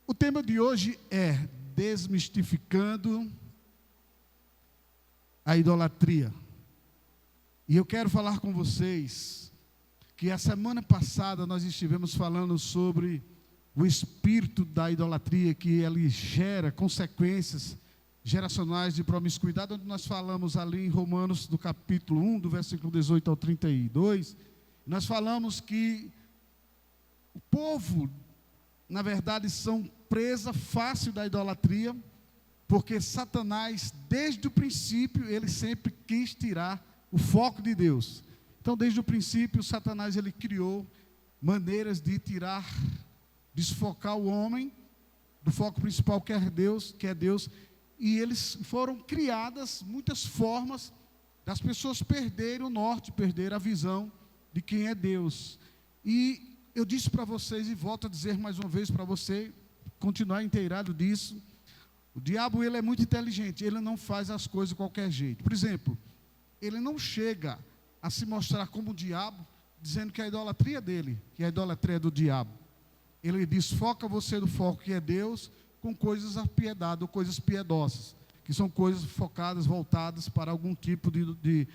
O tema de hoje é desmistificando a idolatria. E eu quero falar com vocês que a semana passada nós estivemos falando sobre o espírito da idolatria, que ele gera consequências geracionais de promiscuidade, onde nós falamos ali em Romanos, do capítulo 1, do versículo 18 ao 32, nós falamos que o povo, na verdade, são presa fácil da idolatria, porque Satanás, desde o princípio, ele sempre quis tirar o foco de Deus. Então, desde o princípio, Satanás ele criou maneiras de tirar, desfocar o homem do foco principal que é Deus, e eles foram criadas muitas formas das pessoas perderem o norte, perderem a visão de quem é Deus. E eu disse para vocês, e volto a dizer mais uma vez para você, continuar inteirado disso, o diabo ele é muito inteligente, ele não faz as coisas de qualquer jeito. Por exemplo, ele não chega a se mostrar como o diabo, dizendo que a idolatria é dele, que a idolatria é do diabo. Ele desfoca você do foco que é Deus, com coisas apiedadas, ou coisas piedosas, que são coisas focadas, voltadas para algum tipo de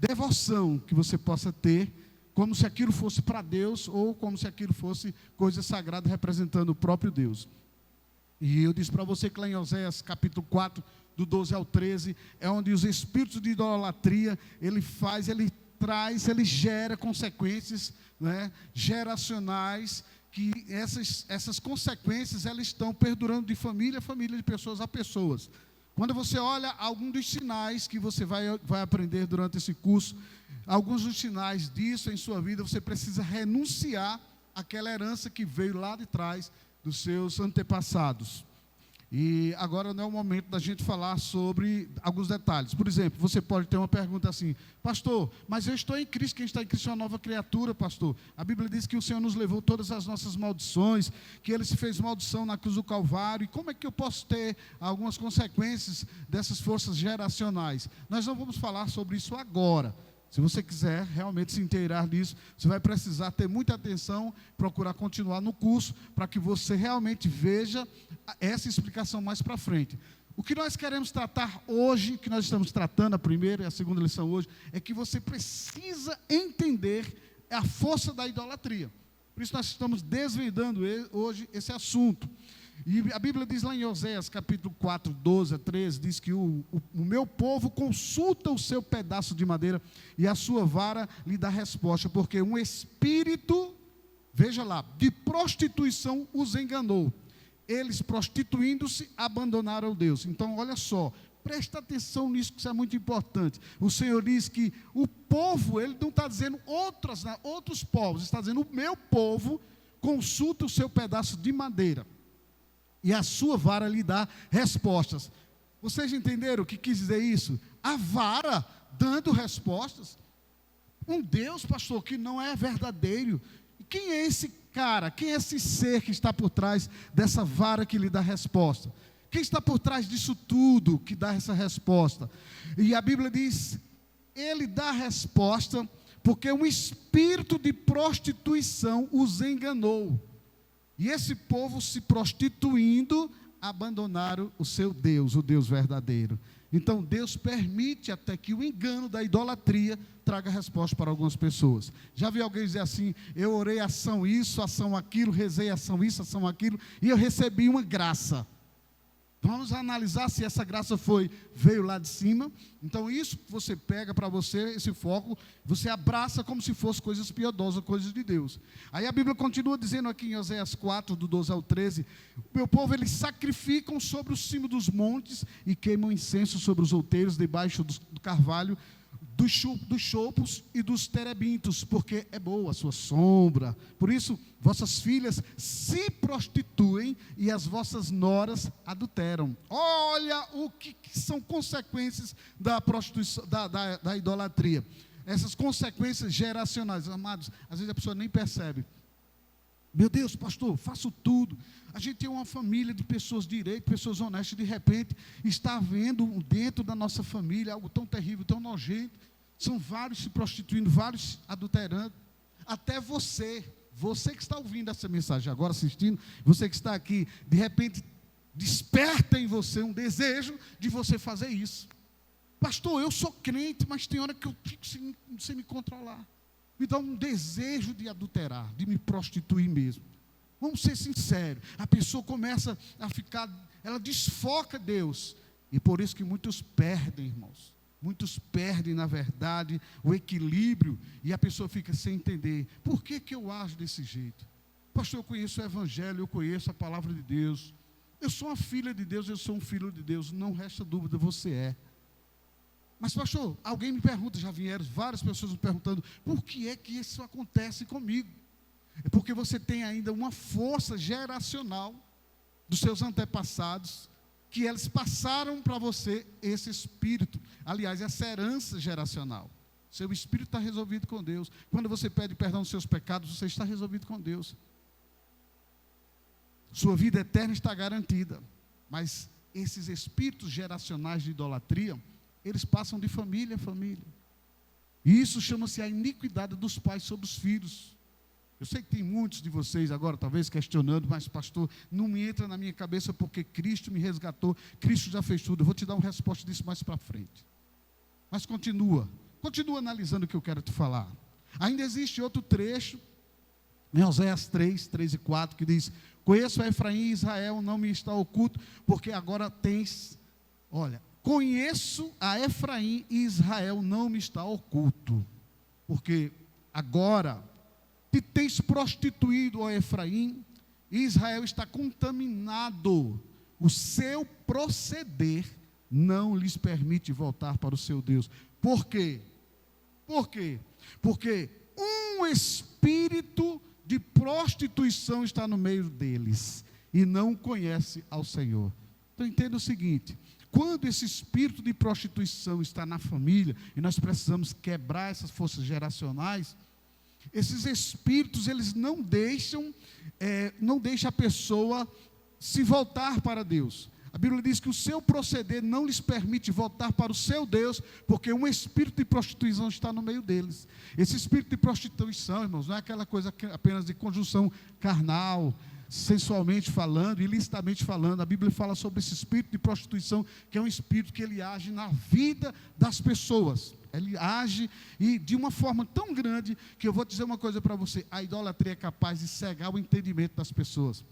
devoção que você possa ter, como se aquilo fosse para Deus, ou como se aquilo fosse coisa sagrada representando o próprio Deus. E eu disse para você que lá em Oséias capítulo 4, do 12 ao 13, é onde os espíritos de idolatria, ele traz, ele gera consequências, né, geracionais, que essas consequências, elas estão perdurando de família a família, de pessoas a pessoas. Quando você olha algum dos sinais que você vai aprender durante esse curso, alguns dos sinais disso em sua vida, você precisa renunciar àquela herança que veio lá de trás dos seus antepassados. E agora não é o momento da gente falar sobre alguns detalhes. Por exemplo, você pode ter uma pergunta assim: pastor, mas eu estou em Cristo, quem está em Cristo é uma nova criatura, pastor. A Bíblia diz que o Senhor nos levou todas as nossas maldições, que Ele se fez maldição na cruz do Calvário, e como é que eu posso ter algumas consequências dessas forças geracionais? Nós não vamos falar sobre isso agora. Se você quiser realmente se inteirar disso, você vai precisar ter muita atenção, procurar continuar no curso, para que você realmente veja essa explicação mais para frente. O que nós queremos tratar hoje, que nós estamos tratando, a primeira e a segunda lição hoje, é que você precisa entender a força da idolatria. Por isso nós estamos desvendando hoje esse assunto. E a Bíblia diz lá em Oséias, capítulo 4, 12 a 13, diz que o meu povo consulta o seu pedaço de madeira e a sua vara lhe dá resposta, porque um espírito, veja lá, de prostituição os enganou. Eles, prostituindo-se, abandonaram Deus. Então, olha só, presta atenção nisso, que isso é muito importante. O Senhor diz que o povo, Ele não está dizendo outros povos, está dizendo o meu povo consulta o seu pedaço de madeira e a sua vara lhe dá respostas. Vocês entenderam o que quis dizer isso? A vara dando respostas. Um Deus, pastor, que não é verdadeiro. Quem é esse cara? Quem é esse ser que está por trás dessa vara que lhe dá resposta? Quem está por trás disso tudo que dá essa resposta? E a Bíblia diz, ele dá resposta porque um espírito de prostituição os enganou. E esse povo, se prostituindo, abandonaram o seu Deus, o Deus verdadeiro. Então Deus permite até que o engano da idolatria traga resposta para algumas pessoas. Já vi alguém dizer assim: eu orei ação isso, ação aquilo, rezei ação isso, ação aquilo, e eu recebi uma graça. Vamos analisar se essa graça veio lá de cima. Então isso você pega para você, esse foco, você abraça como se fosse coisas piedosas, coisas de Deus. Aí a Bíblia continua dizendo aqui em Oséias 4, do 12 ao 13, o meu povo, eles sacrificam sobre o cimo dos montes e queimam incenso sobre os outeiros, debaixo do carvalho, dos choupos e dos terebintos, porque é boa a sua sombra. Por isso, vossas filhas se prostituem e as vossas noras adulteram. Olha o que são consequências da prostituição, da idolatria. Essas consequências geracionais, amados, às vezes a pessoa nem percebe. Meu Deus, pastor, faço tudo. A gente tem uma família de pessoas direitas, pessoas honestas, de repente está havendo dentro da nossa família algo tão terrível, tão nojento. São vários se prostituindo, vários adulterando. Até você você que está ouvindo essa mensagem agora, assistindo, você que está aqui, de repente, desperta em você um desejo de você fazer isso. Pastor, eu sou crente, mas tem hora que eu fico sem me controlar. Me dá um desejo de adulterar, de me prostituir mesmo. Vamos ser sinceros, a pessoa começa a ficar, ela desfoca Deus. E por isso que muitos perdem, irmãos. Muitos perdem, na verdade, o equilíbrio, e a pessoa fica sem entender, por que eu ajo desse jeito? Pastor, eu conheço o Evangelho, eu conheço a palavra de Deus, eu sou uma filha de Deus, eu sou um filho de Deus, não resta dúvida, você é. Mas pastor, alguém me pergunta, já vieram várias pessoas me perguntando, por que é que isso acontece comigo? É porque você tem ainda uma força geracional dos seus antepassados, que eles passaram para você esse espírito, aliás, essa herança geracional. Seu espírito está resolvido com Deus. Quando você pede perdão dos seus pecados, você está resolvido com Deus. Sua vida eterna está garantida. Mas esses espíritos geracionais de idolatria, eles passam de família a família. E isso chama-se a iniquidade dos pais sobre os filhos. Eu sei que tem muitos de vocês agora, talvez, questionando, mas pastor, não me entra na minha cabeça porque Cristo me resgatou, Cristo já fez tudo. Eu vou te dar uma resposta disso mais para frente. Mas continua analisando o que eu quero te falar. Ainda existe outro trecho, em Oséias 3 e 4, que diz, conheço a Efraim e Israel, não me está oculto, porque agora tens, conheço a Efraim e Israel, não me está oculto, porque agora te tens prostituído, ó Efraim, e Israel está contaminado, o seu proceder não lhes permite voltar para o seu Deus. Por quê? Por quê? Porque um espírito de prostituição está no meio deles, e não conhece ao Senhor. Então entenda o seguinte, quando esse espírito de prostituição está na família, e nós precisamos quebrar essas forças geracionais, esses espíritos, eles não deixam a pessoa se voltar para Deus. A Bíblia diz que o seu proceder não lhes permite voltar para o seu Deus, porque um espírito de prostituição está no meio deles. Esse espírito de prostituição, irmãos, não é aquela coisa apenas de conjunção carnal, sensualmente falando, ilicitamente falando. A Bíblia fala sobre esse espírito de prostituição, que é um espírito que ele age na vida das pessoas. Ele age e de uma forma tão grande, que eu vou dizer uma coisa para você, a idolatria é capaz de cegar o entendimento das pessoas.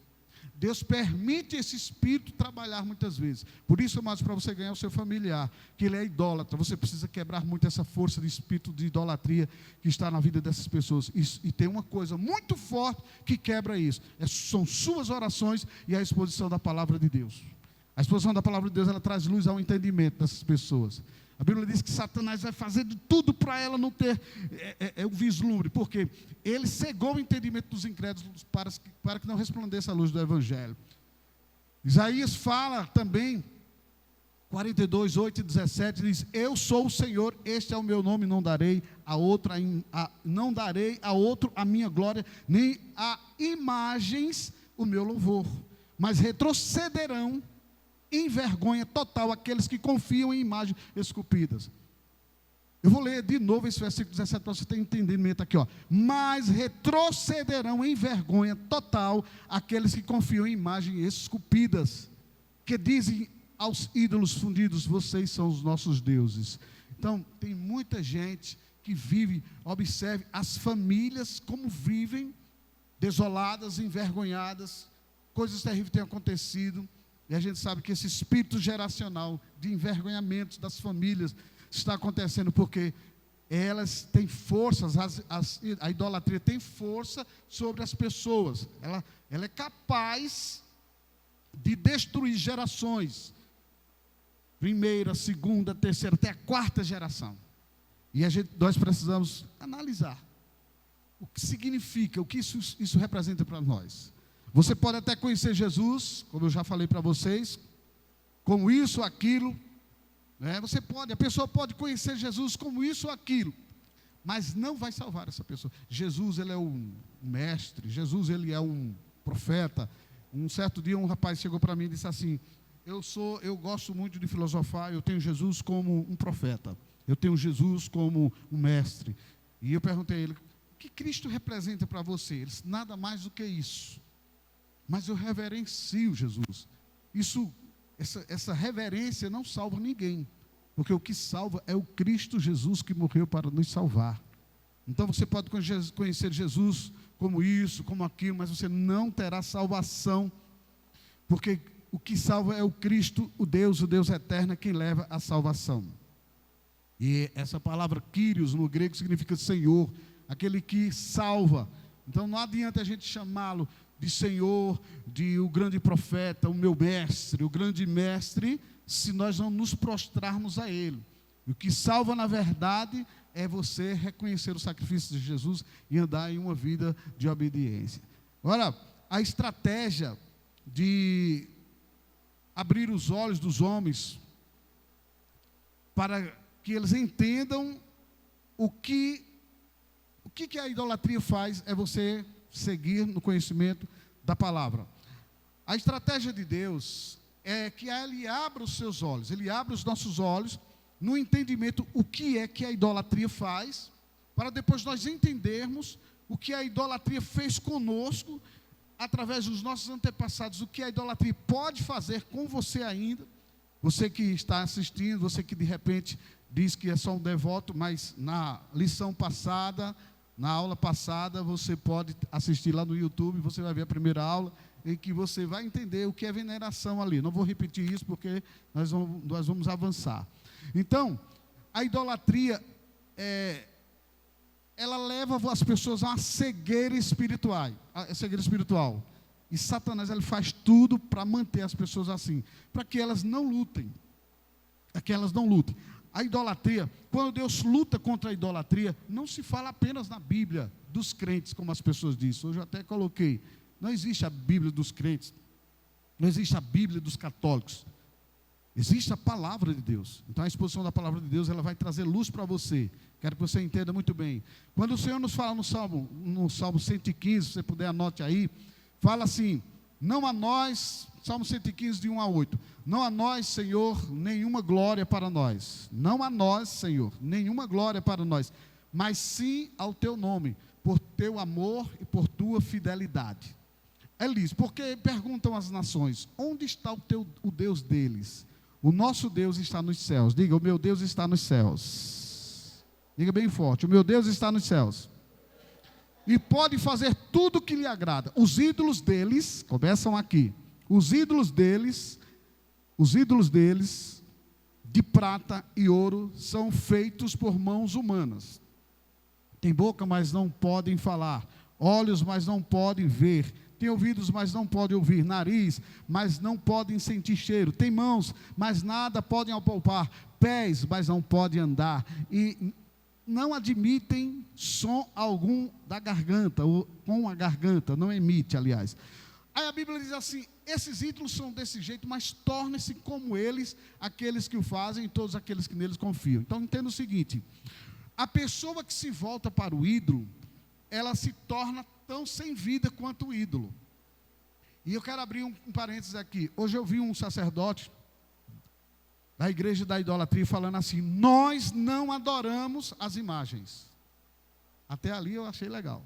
Deus permite esse espírito trabalhar muitas vezes. Por isso, amados, para você ganhar o seu familiar, que ele é idólatra, você precisa quebrar muito essa força de espírito de idolatria que está na vida dessas pessoas. E tem uma coisa muito forte que quebra isso. São suas orações e a exposição da palavra de Deus. A exposição da palavra de Deus, ela traz luz ao entendimento dessas pessoas. A Bíblia diz que Satanás vai fazer de tudo para ela não ter o vislumbre, porque ele cegou o entendimento dos incrédulos para que não resplandeça a luz do Evangelho. Isaías fala também, 42, 8 e 17, diz, eu sou o Senhor, este é o meu nome, não darei a outro a minha glória, nem a imagens o meu louvor, mas retrocederão em vergonha total aqueles que confiam em imagens esculpidas. Eu vou ler de novo esse versículo 17 para você ter entendimento aqui, mas retrocederão em vergonha total aqueles que confiam em imagens esculpidas, que dizem aos ídolos fundidos, vocês são os nossos deuses. Então, tem muita gente que vive, observe as famílias como vivem, desoladas, envergonhadas, coisas terríveis têm acontecido. E a gente sabe que esse espírito geracional de envergonhamento das famílias está acontecendo porque elas têm forças, a idolatria tem força sobre as pessoas. Ela é capaz de destruir gerações. Primeira, segunda, terceira, até a quarta geração. E nós precisamos analisar o que significa, o que isso representa para nós. Você pode até conhecer Jesus, como eu já falei para vocês, como isso, aquilo, né? A pessoa pode conhecer Jesus como isso ou aquilo, mas não vai salvar essa pessoa. Jesus, ele é um mestre, Jesus, ele é um profeta. Um certo dia um rapaz chegou para mim e disse assim, eu gosto muito de filosofar, eu tenho Jesus como um profeta, eu tenho Jesus como um mestre. E eu perguntei a ele, que Cristo representa para você? Ele disse, nada mais do que isso. Mas eu reverencio Jesus. Essa reverência não salva ninguém. Porque o que salva é o Cristo Jesus que morreu para nos salvar. Então você pode conhecer Jesus como isso, como aquilo, mas você não terá salvação. Porque o que salva é o Cristo, o Deus eterno, é quem leva a salvação. E essa palavra Kyrios no grego significa Senhor, aquele que salva. Então não adianta a gente chamá-lo de Senhor, de o grande profeta, o meu mestre, o grande mestre, se nós não nos prostrarmos a Ele. O que salva na verdade é você reconhecer o sacrifício de Jesus e andar em uma vida de obediência. Agora, a estratégia de abrir os olhos dos homens para que eles entendam o que a idolatria faz é você seguir no conhecimento da palavra. A estratégia de Deus é que Ele abra os seus olhos, Ele abre os nossos olhos no entendimento o que é que a idolatria faz, para depois nós entendermos o que a idolatria fez conosco, através dos nossos antepassados, o que a idolatria pode fazer com você ainda. Você que está assistindo, você que de repente diz que é só um devoto, mas na lição passada, na aula passada, você pode assistir lá no YouTube, você vai ver a primeira aula, em que você vai entender o que é veneração ali. Não vou repetir isso porque nós vamos avançar. Então, a idolatria, ela leva as pessoas a uma cegueira espiritual. E Satanás, ele faz tudo para manter as pessoas assim, para que elas não lutem. A idolatria, quando Deus luta contra a idolatria, não se fala apenas na Bíblia dos crentes, como as pessoas dizem. Hoje eu até coloquei, não existe a Bíblia dos crentes, não existe a Bíblia dos católicos. Existe a palavra de Deus. Então a exposição da palavra de Deus, ela vai trazer luz para você. Quero que você entenda muito bem. Quando o Senhor nos fala no Salmo 115, se você puder anote aí, fala assim, não a nós, Salmo 115 de 1 a 8, não a nós, Senhor, nenhuma glória para nós. Não a nós, Senhor, nenhuma glória para nós, mas sim ao teu nome, por teu amor e por tua fidelidade. Elis, porque perguntam as nações, onde está o Deus deles? O nosso Deus está nos céus. Diga, o meu Deus está nos céus. Diga bem forte, o meu Deus está nos céus. E pode fazer tudo o que lhe agrada. Os ídolos deles, começam aqui. Os ídolos deles, de prata e ouro, são feitos por mãos humanas. Tem boca, mas não podem falar. Olhos, mas não podem ver. Tem ouvidos, mas não podem ouvir, nariz, mas não podem sentir cheiro, tem mãos, mas nada podem apalpar, pés, mas não podem andar, e não admitem som algum da garganta, ou com a garganta, não emite, aliás. Aí a Bíblia diz assim, esses ídolos são desse jeito, mas tornem-se como eles, aqueles que o fazem, e todos aqueles que neles confiam. Então entenda o seguinte, a pessoa que se volta para o ídolo, ela se torna tão sem vida quanto o ídolo. E eu quero abrir um parênteses aqui. Hoje eu vi um sacerdote da igreja da idolatria falando assim, nós não adoramos as imagens. Até ali eu achei legal.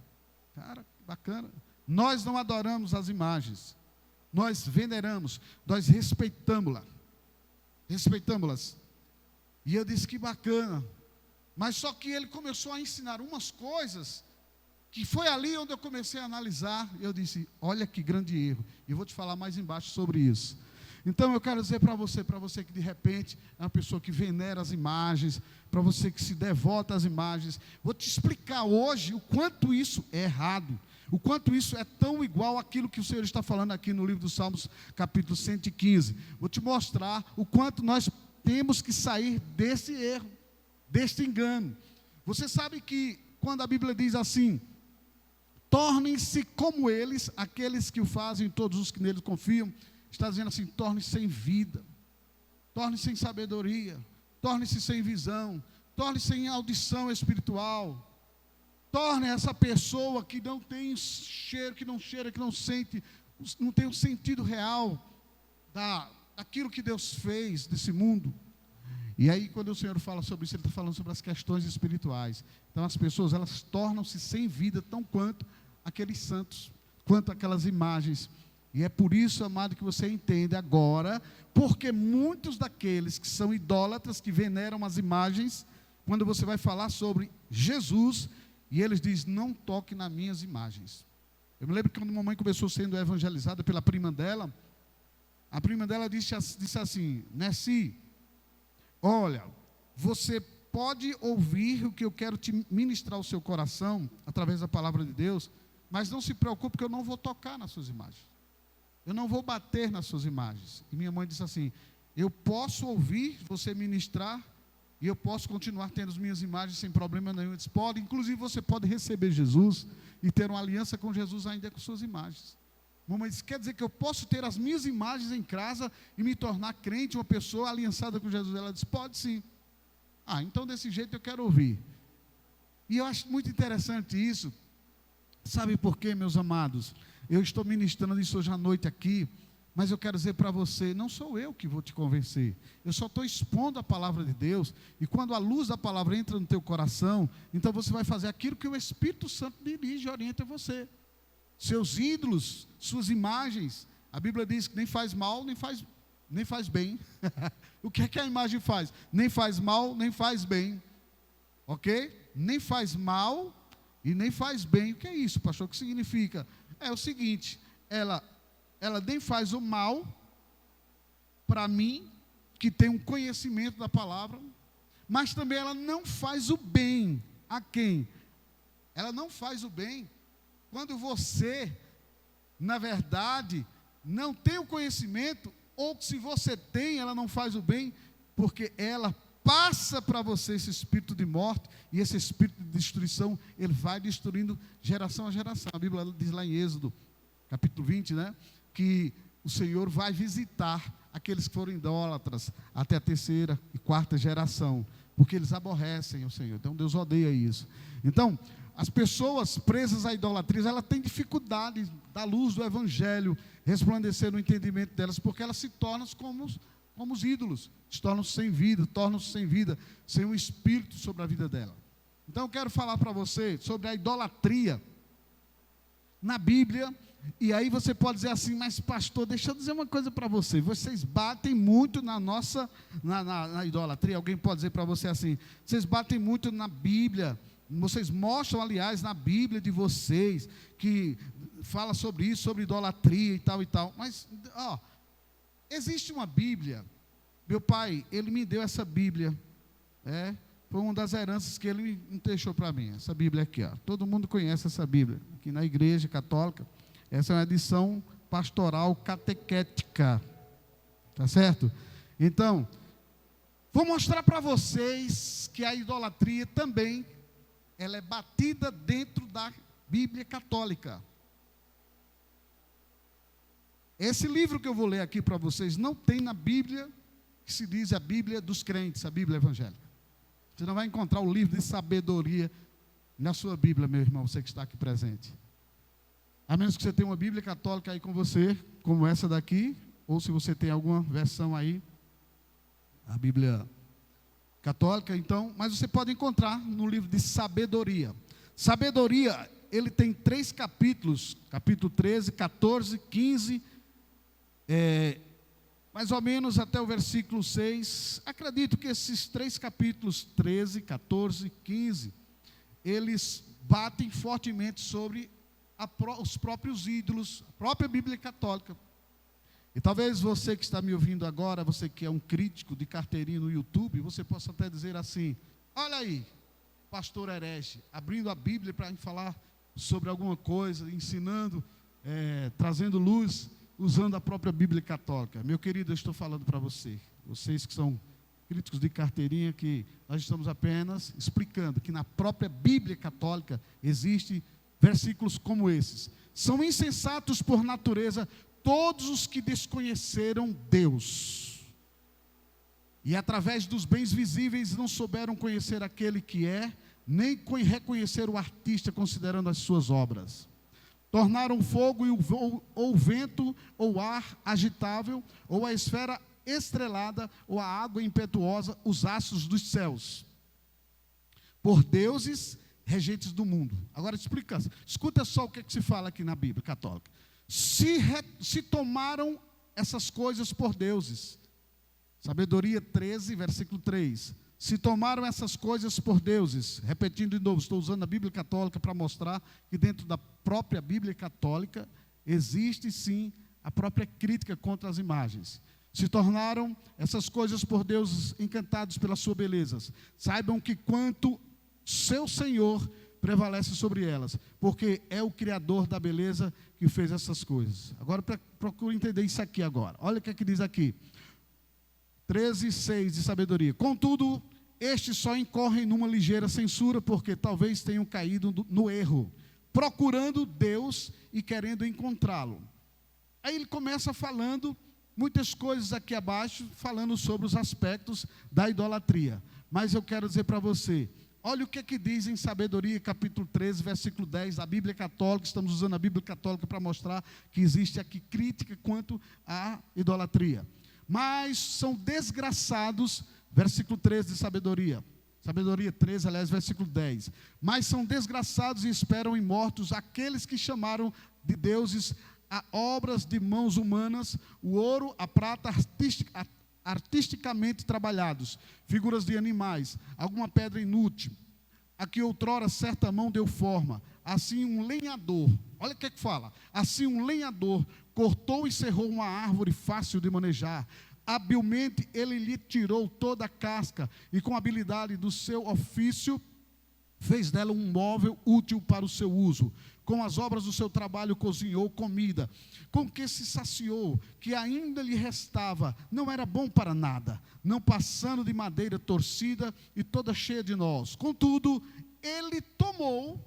Cara, bacana. Nós não adoramos as imagens. Nós veneramos, nós respeitamos-las. E eu disse que bacana. Mas só que ele começou a ensinar umas coisas que foi ali onde eu comecei a analisar, e eu disse, olha que grande erro, e eu vou te falar mais embaixo sobre isso. Então eu quero dizer para você que de repente é uma pessoa que venera as imagens, para você que se devota às imagens, vou te explicar hoje o quanto isso é errado, o quanto isso é tão igual àquilo que o Senhor está falando aqui no livro dos Salmos, capítulo 115, vou te mostrar o quanto nós temos que sair desse erro, deste engano. Você sabe que quando a Bíblia diz assim, tornem-se como eles, aqueles que o fazem, todos os que neles confiam, está dizendo assim, torne-se sem vida, torne-se sem sabedoria, torne-se sem visão, torne-se sem audição espiritual, torne essa pessoa que não tem cheiro, que não cheira, que não sente, não tem o sentido real daquilo que Deus fez desse mundo. E aí, quando o Senhor fala sobre isso, Ele está falando sobre as questões espirituais. Então, as pessoas, elas tornam-se sem vida, tão quanto aqueles santos, quanto aquelas imagens. E é por isso, amado, que você entende agora, porque muitos daqueles que são idólatras, que veneram as imagens, quando você vai falar sobre Jesus, e eles dizem, não toque nas minhas imagens. Eu me lembro que quando a mamãe começou sendo evangelizada pela prima dela, a prima dela disse assim, Nessi, olha, você pode ouvir o que eu quero te ministrar ao seu coração, através da palavra de Deus, mas não se preocupe que eu não vou tocar nas suas imagens. Eu não vou bater nas suas imagens. E minha mãe disse assim, eu posso ouvir você ministrar, e eu posso continuar tendo as minhas imagens sem problema nenhum. Eu disse, pode, inclusive você pode receber Jesus, e ter uma aliança com Jesus ainda com suas imagens. Mamãe disse, quer dizer que eu posso ter as minhas imagens em casa, e me tornar crente, uma pessoa aliançada com Jesus? Ela disse, pode sim. Então desse jeito eu quero ouvir. E eu acho muito interessante isso. Sabe por quê, meus amados? Eu estou ministrando isso hoje à noite aqui, mas eu quero dizer para você, não sou eu que vou te convencer, eu só estou expondo a palavra de Deus, e quando a luz da palavra entra no teu coração, então você vai fazer aquilo que o Espírito Santo dirige e orienta você. Seus ídolos, suas imagens, a Bíblia diz que nem faz mal, nem faz bem. O que é que a imagem faz? Nem faz mal, nem faz bem. Ok? Nem faz mal e nem faz bem. O que é isso, pastor? O que significa? É o seguinte, ela nem faz o mal para mim, que tem um conhecimento da palavra, mas também ela não faz o bem a quem? Ela não faz o bem quando você, na verdade, não tem o conhecimento, ou se você tem, ela não faz o bem, porque ela passa para você esse espírito de morte, e esse espírito de destruição, ele vai destruindo geração a geração. A Bíblia diz lá em Êxodo, capítulo 20, que o Senhor vai visitar aqueles que foram idólatras, até a terceira e quarta geração, porque eles aborrecem o Senhor. Então Deus odeia isso. Então, as pessoas presas à idolatria, elas têm dificuldade da luz do Evangelho resplandecer no entendimento delas, porque elas se tornam como os ídolos, se tornam sem vida, sem um espírito sobre a vida dela. Então eu quero falar para você sobre a idolatria na Bíblia. E aí você pode dizer assim, mas pastor, deixa eu dizer uma coisa para você, vocês batem muito na idolatria. Alguém pode dizer para você assim, vocês batem muito na Bíblia, vocês mostram, aliás, na Bíblia de vocês, que fala sobre isso, sobre idolatria e tal, mas, existe uma Bíblia. Meu pai, ele me deu essa Bíblia, foi uma das heranças que ele me deixou para mim, essa Bíblia aqui, todo mundo conhece essa Bíblia, aqui na igreja católica. Essa é uma edição pastoral catequética, tá certo? Então, vou mostrar para vocês que a idolatria também, ela é batida dentro da Bíblia católica. Esse livro que eu vou ler aqui para vocês, não tem na Bíblia, que se diz a Bíblia dos crentes, a Bíblia evangélica. Você não vai encontrar o livro de sabedoria na sua Bíblia, meu irmão, você que está aqui presente. A menos que você tenha uma Bíblia católica aí com você, como essa daqui, ou se você tem alguma versão aí, a Bíblia católica, então, mas você pode encontrar no livro de sabedoria. Sabedoria, ele tem 3 capítulos, capítulo 13, 14, 15, mais ou menos até o versículo 6. Acredito que esses 3 capítulos, 13, 14, 15, eles batem fortemente sobre os próprios ídolos, a própria Bíblia católica. E talvez você que está me ouvindo agora, você que é um crítico de carteirinha no YouTube, você possa até dizer assim, olha aí, pastor herege, abrindo a Bíblia para falar sobre alguma coisa, ensinando, trazendo luz, usando a própria Bíblia católica. Meu querido, eu estou falando para vocês que são críticos de carteirinha, que nós estamos apenas explicando que na própria Bíblia católica existe versículos como esses. São insensatos por natureza todos os que desconheceram Deus, e através dos bens visíveis não souberam conhecer aquele que é, nem reconhecer o artista considerando as suas obras. Tornaram o fogo ou o vento ou ar agitável, ou a esfera estrelada ou a água impetuosa, os astros dos céus, por deuses regentes do mundo. Agora escuta só o que se fala aqui na Bíblia católica. Se tomaram essas coisas por deuses. Sabedoria 13, versículo 3. Se tomaram essas coisas por deuses. Repetindo de novo, estou usando a Bíblia católica para mostrar que dentro da própria Bíblia católica existe sim a própria crítica contra as imagens. Se tornaram essas coisas por deuses encantados pela sua beleza. Saibam que quanto seu Senhor prevalece sobre elas, porque é o Criador da beleza que fez essas coisas. Agora procure entender isso aqui agora. Olha o que é que diz aqui. 13:6 de sabedoria. Contudo, estes só incorrem numa ligeira censura, porque talvez tenham caído no erro, procurando Deus e querendo encontrá-lo. Aí ele começa falando muitas coisas aqui abaixo, falando sobre os aspectos da idolatria. Mas eu quero dizer para você, olha o que é que diz em Sabedoria, capítulo 13, versículo 10, da Bíblia Católica. Estamos usando a Bíblia Católica para mostrar que existe aqui crítica quanto à idolatria. Mas são desgraçados, versículo 13 de Sabedoria. Sabedoria 13, aliás, versículo 10. Mas são desgraçados e esperam em mortos aqueles que chamaram de deuses a obras de mãos humanas, o ouro, a prata artisticamente trabalhados, figuras de animais, alguma pedra inútil, a que outrora certa mão deu forma. Assim um lenhador, olha o que é que fala, assim um lenhador cortou e serrou uma árvore fácil de manejar, habilmente ele lhe tirou toda a casca, e com a habilidade do seu ofício, fez dela um móvel útil para o seu uso. Com as obras do seu trabalho cozinhou comida, com que se saciou, que ainda lhe restava, não era bom para nada, não passando de madeira torcida e toda cheia de nós. Contudo, ele tomou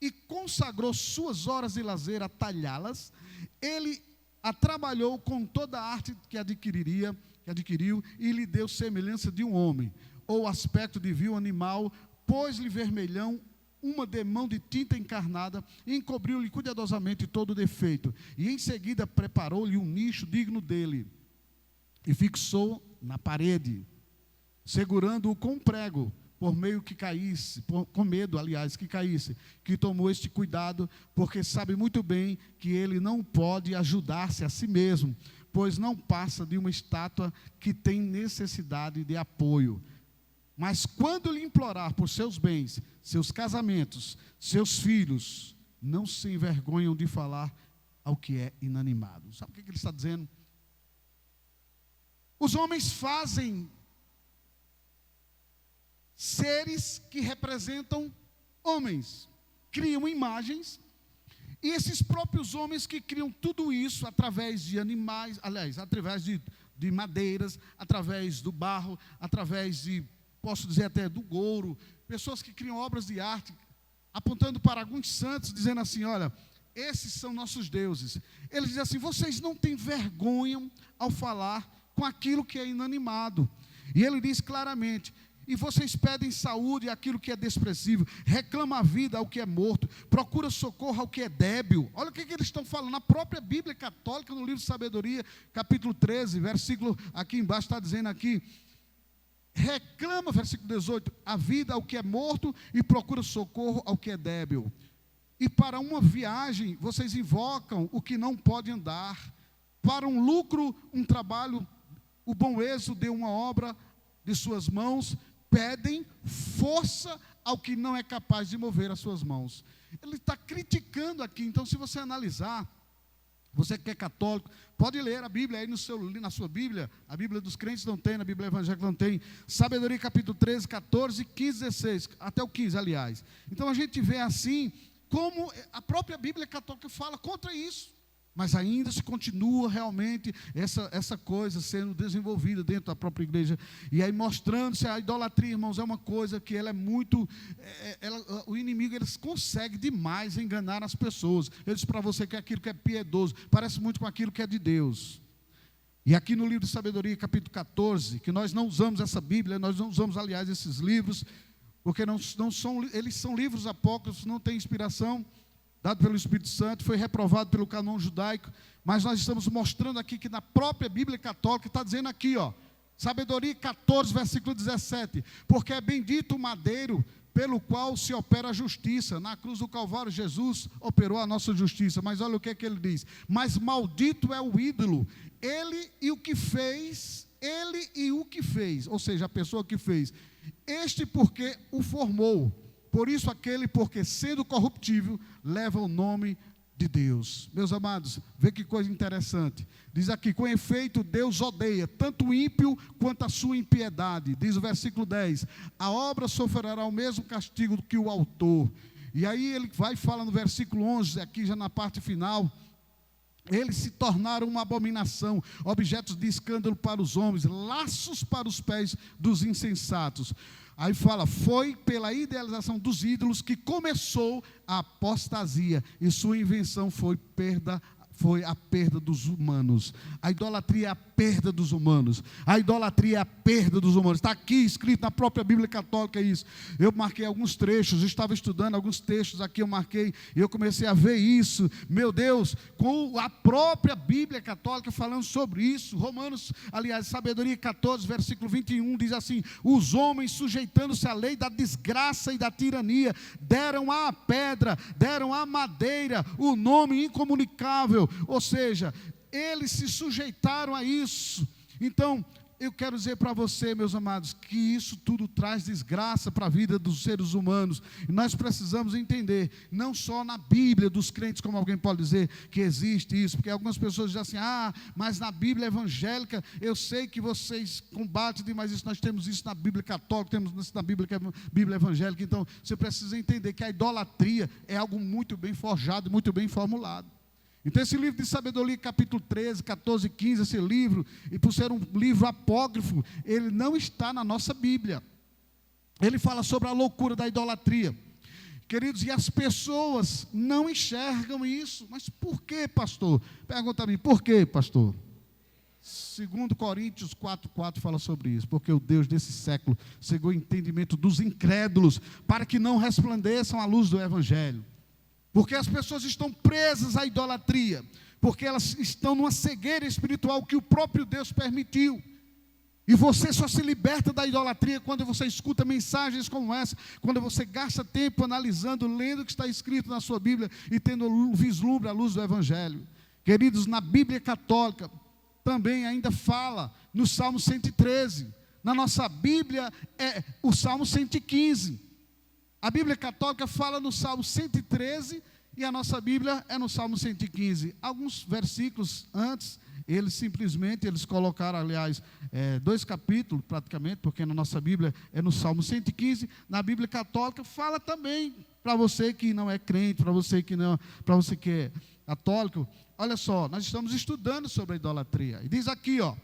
e consagrou suas horas de lazer a talhá-las, ele a trabalhou com toda a arte que adquiriu, e lhe deu semelhança de um homem, ou aspecto de vil animal, pôs-lhe vermelhão, uma demão de tinta encarnada, e encobriu-lhe cuidadosamente todo o defeito, e em seguida preparou-lhe um nicho digno dele, e fixou na parede, segurando-o com um prego, por meio que caísse, com medo, aliás, que caísse, que tomou este cuidado, porque sabe muito bem que ele não pode ajudar-se a si mesmo, pois não passa de uma estátua que tem necessidade de apoio. Mas quando lhe implorar por seus bens, seus casamentos, seus filhos, não se envergonham de falar ao que é inanimado. Sabe o que ele está dizendo? Os homens fazem seres que representam homens, criam imagens, e esses próprios homens que criam tudo isso através de animais, aliás, através de madeiras, através do barro, através de, posso dizer até do ouro, pessoas que criam obras de arte, apontando para alguns santos, dizendo assim, olha, esses são nossos deuses. Eles dizem assim, vocês não têm vergonha ao falar com aquilo que é inanimado. E ele diz claramente, e vocês pedem saúde àquilo que é desprezível, reclama a vida ao que é morto, procura socorro ao que é débil. Olha o que eles estão falando, na própria Bíblia Católica, no livro de Sabedoria, capítulo 13, versículo aqui embaixo, está dizendo aqui, reclama, versículo 18, a vida ao que é morto e procura socorro ao que é débil. E para uma viagem, vocês invocam o que não pode andar, para um lucro, um trabalho, o bom êxito de uma obra de suas mãos, pedem força ao que não é capaz de mover as suas mãos. Ele está criticando aqui. Então, se você analisar, você que é católico, pode ler a Bíblia aí na sua Bíblia. A Bíblia dos crentes não tem, na Bíblia evangélica não tem. Sabedoria capítulo 13, 14, 15, 16, até o 15, aliás. Então a gente vê assim, como a própria Bíblia católica fala contra isso. Mas ainda se continua realmente essa coisa sendo desenvolvida dentro da própria igreja. E aí mostrando-se a idolatria, irmãos, é uma coisa que ela é muito... o inimigo, eles consegue demais enganar as pessoas. Ele diz para você que aquilo que é piedoso parece muito com aquilo que é de Deus. E aqui no livro de Sabedoria, capítulo 14, que nós não usamos essa Bíblia, nós não usamos, aliás, esses livros, porque eles são livros apócrifos, não tem inspiração. dado pelo Espírito Santo, foi reprovado pelo cânon judaico, mas nós estamos mostrando aqui que na própria Bíblia católica está dizendo aqui, ó, Sabedoria 14, versículo 17, porque é bendito o madeiro pelo qual se opera a justiça. Na cruz do Calvário, Jesus operou a nossa justiça, mas olha o que é que ele diz: mas maldito é o ídolo, ele e o que fez, ou seja, a pessoa que fez, este porque o formou, por isso aquele porque sendo corruptível, leva o nome de Deus. Meus amados, vê que coisa interessante, diz aqui, com efeito Deus odeia tanto o ímpio quanto a sua impiedade, diz o versículo 10, a obra sofrerá o mesmo castigo do que o autor. E aí ele vai falar no versículo 11, aqui já na parte final, eles se tornaram uma abominação, objetos de escândalo para os homens, laços para os pés dos insensatos. Aí fala, foi pela idealização dos ídolos que começou a apostasia, e sua invenção foi a perda dos humanos. A idolatria é a perda dos humanos. A idolatria é a perda dos humanos. Está aqui escrito na própria Bíblia Católica isso. Eu marquei alguns trechos, estava estudando alguns textos aqui, eu marquei, e eu comecei a ver isso. Meu Deus, com a própria Bíblia Católica falando sobre isso. Romanos, aliás, Sabedoria 14, versículo 21, diz assim, os homens sujeitando-se à lei da desgraça e da tirania, deram à pedra, deram à madeira o nome incomunicável. Ou seja, eles se sujeitaram a isso. Então, eu quero dizer para você, meus amados, que isso tudo traz desgraça para a vida dos seres humanos. E nós precisamos entender, não só na Bíblia dos crentes, como alguém pode dizer, que existe isso. Porque algumas pessoas dizem assim, mas na Bíblia evangélica, eu sei que vocês combatem, mas isso, nós temos isso na Bíblia católica, temos isso na Bíblia evangélica. Então, você precisa entender que a idolatria é algo muito bem forjado, muito bem formulado. Então esse livro de Sabedoria, capítulo 13, 14, 15, esse livro, e por ser um livro apócrifo, ele não está na nossa Bíblia. Ele fala sobre a loucura da idolatria. Queridos, e as pessoas não enxergam isso. Mas por que, pastor? Pergunta a mim, por que, pastor? 2 Coríntios 4,4 fala sobre isso. Porque o Deus desse século cegou o entendimento dos incrédulos, para que não resplandeçam a luz do Evangelho. Porque as pessoas estão presas à idolatria, porque elas estão numa cegueira espiritual que o próprio Deus permitiu. E você só se liberta da idolatria quando você escuta mensagens como essa, quando você gasta tempo analisando, lendo o que está escrito na sua Bíblia e tendo vislumbre à luz do Evangelho. Queridos, na Bíblia católica também ainda fala no Salmo 113. Na nossa Bíblia é o Salmo 115. A Bíblia católica fala no Salmo 113 e a nossa Bíblia é no Salmo 115. Alguns versículos antes, eles colocaram, aliás, 2 capítulos praticamente, porque na nossa Bíblia é no Salmo 115. Na Bíblia católica fala também, para você que não é crente, para você que é católico. Olha só, nós estamos estudando sobre a idolatria. E diz aqui, ó,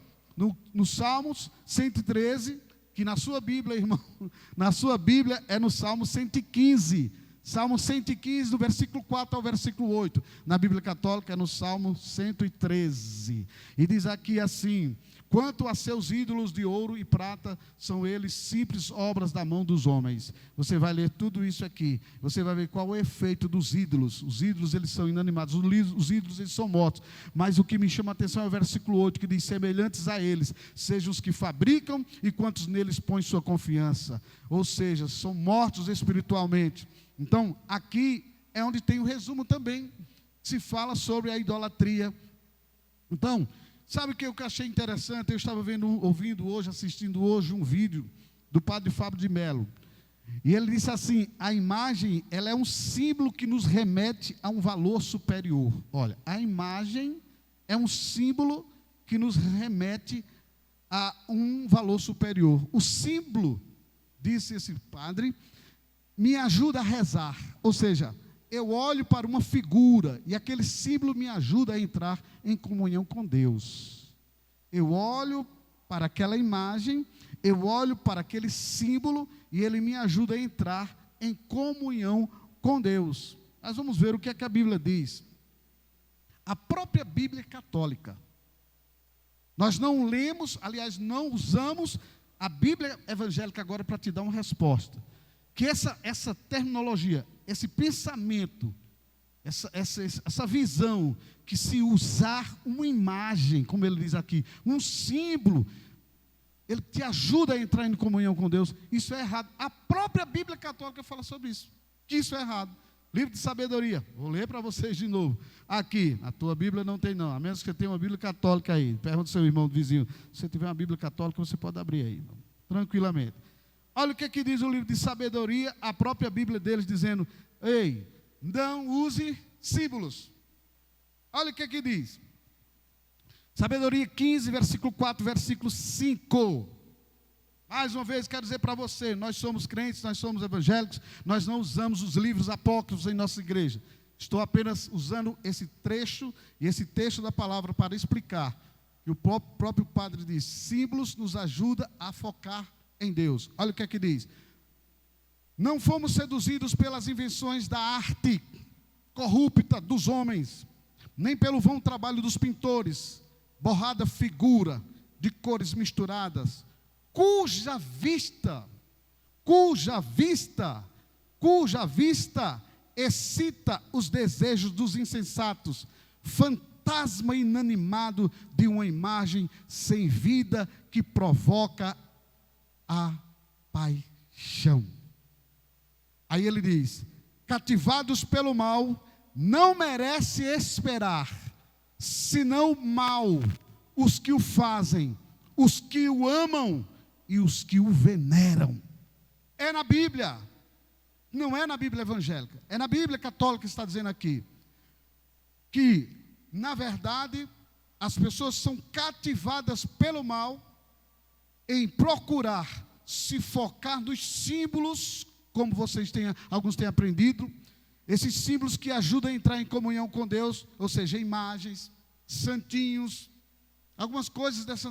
no Salmos 113, que na sua Bíblia, irmão, na sua Bíblia é no Salmo 115. Salmo 115, do versículo 4 ao versículo 8. Na Bíblia católica é no Salmo 113. E diz aqui assim, quanto a seus ídolos de ouro e prata, são eles simples obras da mão dos homens. Você vai ler tudo isso aqui. Você vai ver qual é o efeito dos ídolos. Os ídolos, eles são inanimados. Os ídolos, eles são mortos. Mas o que me chama a atenção é o versículo 8, que diz, semelhantes a eles, sejam os que fabricam e quantos neles põem sua confiança. Ou seja, são mortos espiritualmente. Então, aqui é onde tem o resumo também. Se fala sobre a idolatria. Então, sabe o que eu achei interessante? Eu estava assistindo hoje um vídeo do padre Fábio de Mello. E ele disse assim, a imagem, ela é um símbolo que nos remete a um valor superior. Olha, a imagem é um símbolo que nos remete a um valor superior. O símbolo, disse esse padre, me ajuda a rezar. Ou seja, eu olho para uma figura e aquele símbolo me ajuda a entrar em comunhão com Deus. Eu olho para aquela imagem, eu olho para aquele símbolo e ele me ajuda a entrar em comunhão com Deus. Nós vamos ver o que é que a Bíblia diz. A própria Bíblia católica. Nós não lemos, aliás, não usamos a Bíblia evangélica agora para te dar uma resposta. Que essa terminologia, esse pensamento essa visão que se usar uma imagem, como ele diz aqui, um símbolo, ele te ajuda a entrar em comunhão com Deus, isso é errado. A própria Bíblia Católica fala sobre isso, que isso é errado. Livro de sabedoria, vou ler para vocês de novo. Aqui, a tua Bíblia não tem não, a menos que você tenha uma Bíblia Católica aí. Pergunta ao seu irmão do vizinho, se você tiver uma Bíblia Católica, você pode abrir aí, irmão, tranquilamente. Olha o que diz o livro de sabedoria, a própria Bíblia deles dizendo, ei, não use símbolos. Olha o que diz. Sabedoria 15, versículo 4, versículo 5. Mais uma vez quero dizer para você, nós somos crentes, nós somos evangélicos, nós não usamos os livros apócrifos em nossa igreja. Estou apenas usando esse trecho e esse texto da palavra para explicar que o próprio padre diz, símbolos nos ajuda a focar em Deus. Olha o que diz. Não fomos seduzidos pelas invenções da arte corrupta dos homens, nem pelo vão trabalho dos pintores, borrada figura de cores misturadas, cuja vista excita os desejos dos insensatos, fantasma inanimado de uma imagem sem vida que provoca a paixão. Aí ele diz, cativados pelo mal, não merece esperar, senão mal, os que o fazem, os que o amam e os que o veneram. É na Bíblia, não é na Bíblia evangélica, é na Bíblia católica que está dizendo aqui, que, na verdade, as pessoas são cativadas pelo mal em procurar se focar nos símbolos, como alguns têm aprendido, esses símbolos que ajudam a entrar em comunhão com Deus, ou seja, imagens, santinhos, algumas coisas dessa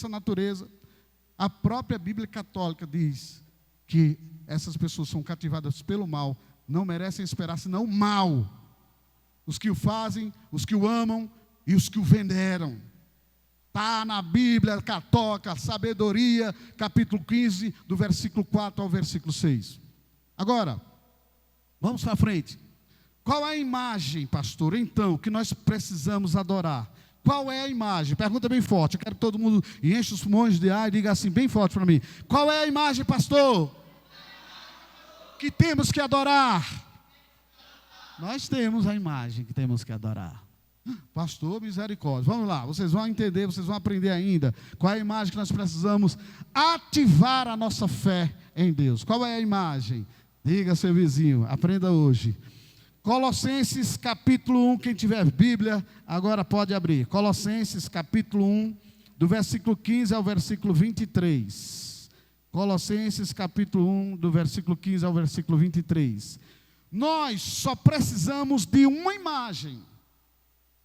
natureza. A própria Bíblia Católica diz que essas pessoas são cativadas pelo mal, não merecem esperar senão o mal. Os que o fazem, os que o amam e os que o veneram. Está na Bíblia Católica, Sabedoria, capítulo 15, do versículo 4 ao versículo 6. Agora, vamos para frente. Qual é a imagem, pastor, então, que nós precisamos adorar? Qual é a imagem? Pergunta bem forte. Eu quero que todo mundo enche os pulmões de ar e diga assim, bem forte para mim. Qual é a imagem, pastor? Que temos que adorar? Nós temos a imagem que temos que adorar. Pastor, misericórdia. Vamos lá, vocês vão entender, vocês vão aprender ainda. Qual é a imagem que nós precisamos ativar a nossa fé em Deus? Qual é a imagem? Diga ao seu vizinho, aprenda hoje. Colossenses capítulo 1, quem tiver Bíblia, agora pode abrir. Colossenses capítulo 1, do versículo 15 ao versículo 23. Colossenses capítulo 1, do versículo 15 ao versículo 23. Nós só precisamos de uma imagem,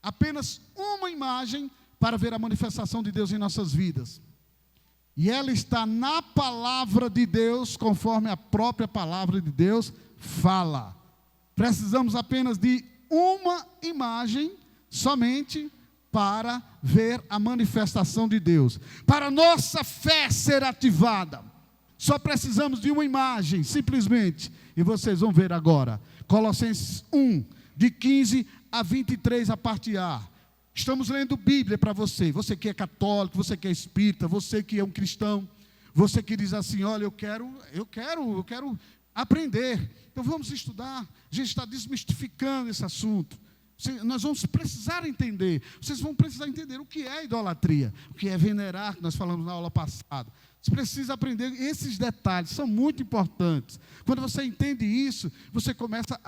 apenas uma imagem, para ver a manifestação de Deus em nossas vidas. E ela está na palavra de Deus, conforme a própria palavra de Deus fala. Precisamos apenas de uma imagem, somente para ver a manifestação de Deus. Para nossa fé ser ativada, só precisamos de uma imagem, simplesmente. E vocês vão ver agora. Colossenses 1, de 15 a 23, a parte A. Estamos lendo Bíblia para você. Você que é católico, você que é espírita, você que é um cristão. Você que diz assim, olha, eu quero aprender. Então vamos estudar. A gente está desmistificando esse assunto. Nós vamos precisar entender. Vocês vão precisar entender o que é idolatria, o que é venerar, que nós falamos na aula passada. Você precisa aprender esses detalhes, são muito importantes. Quando você entende isso, você começa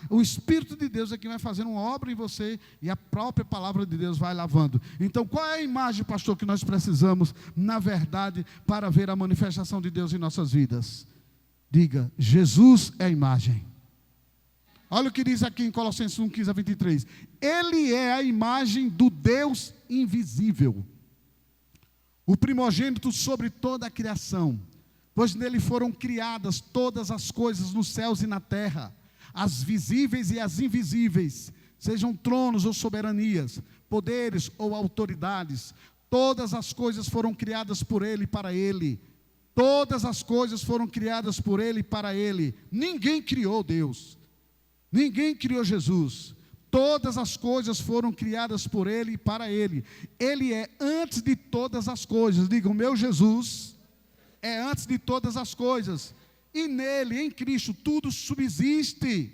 o Espírito de Deus é que vai fazendo uma obra em você e a própria palavra de Deus vai lavando. Então, qual é a imagem, pastor, que nós precisamos, na verdade, para ver a manifestação de Deus em nossas vidas? Diga, Jesus é a imagem. Olha o que diz aqui em Colossenses 1, 15 a 23. Ele é a imagem do Deus invisível, o primogênito sobre toda a criação, pois nele foram criadas todas as coisas nos céus e na terra, as visíveis e as invisíveis, sejam tronos ou soberanias, poderes ou autoridades, todas as coisas foram criadas por ele e para ele. Todas as coisas foram criadas por ele e para ele. Ninguém criou Deus. Ninguém criou Jesus. Todas as coisas foram criadas por Ele e para Ele. Ele é antes de todas as coisas. Diga, o meu Jesus é antes de todas as coisas. E nele, em Cristo, tudo subsiste.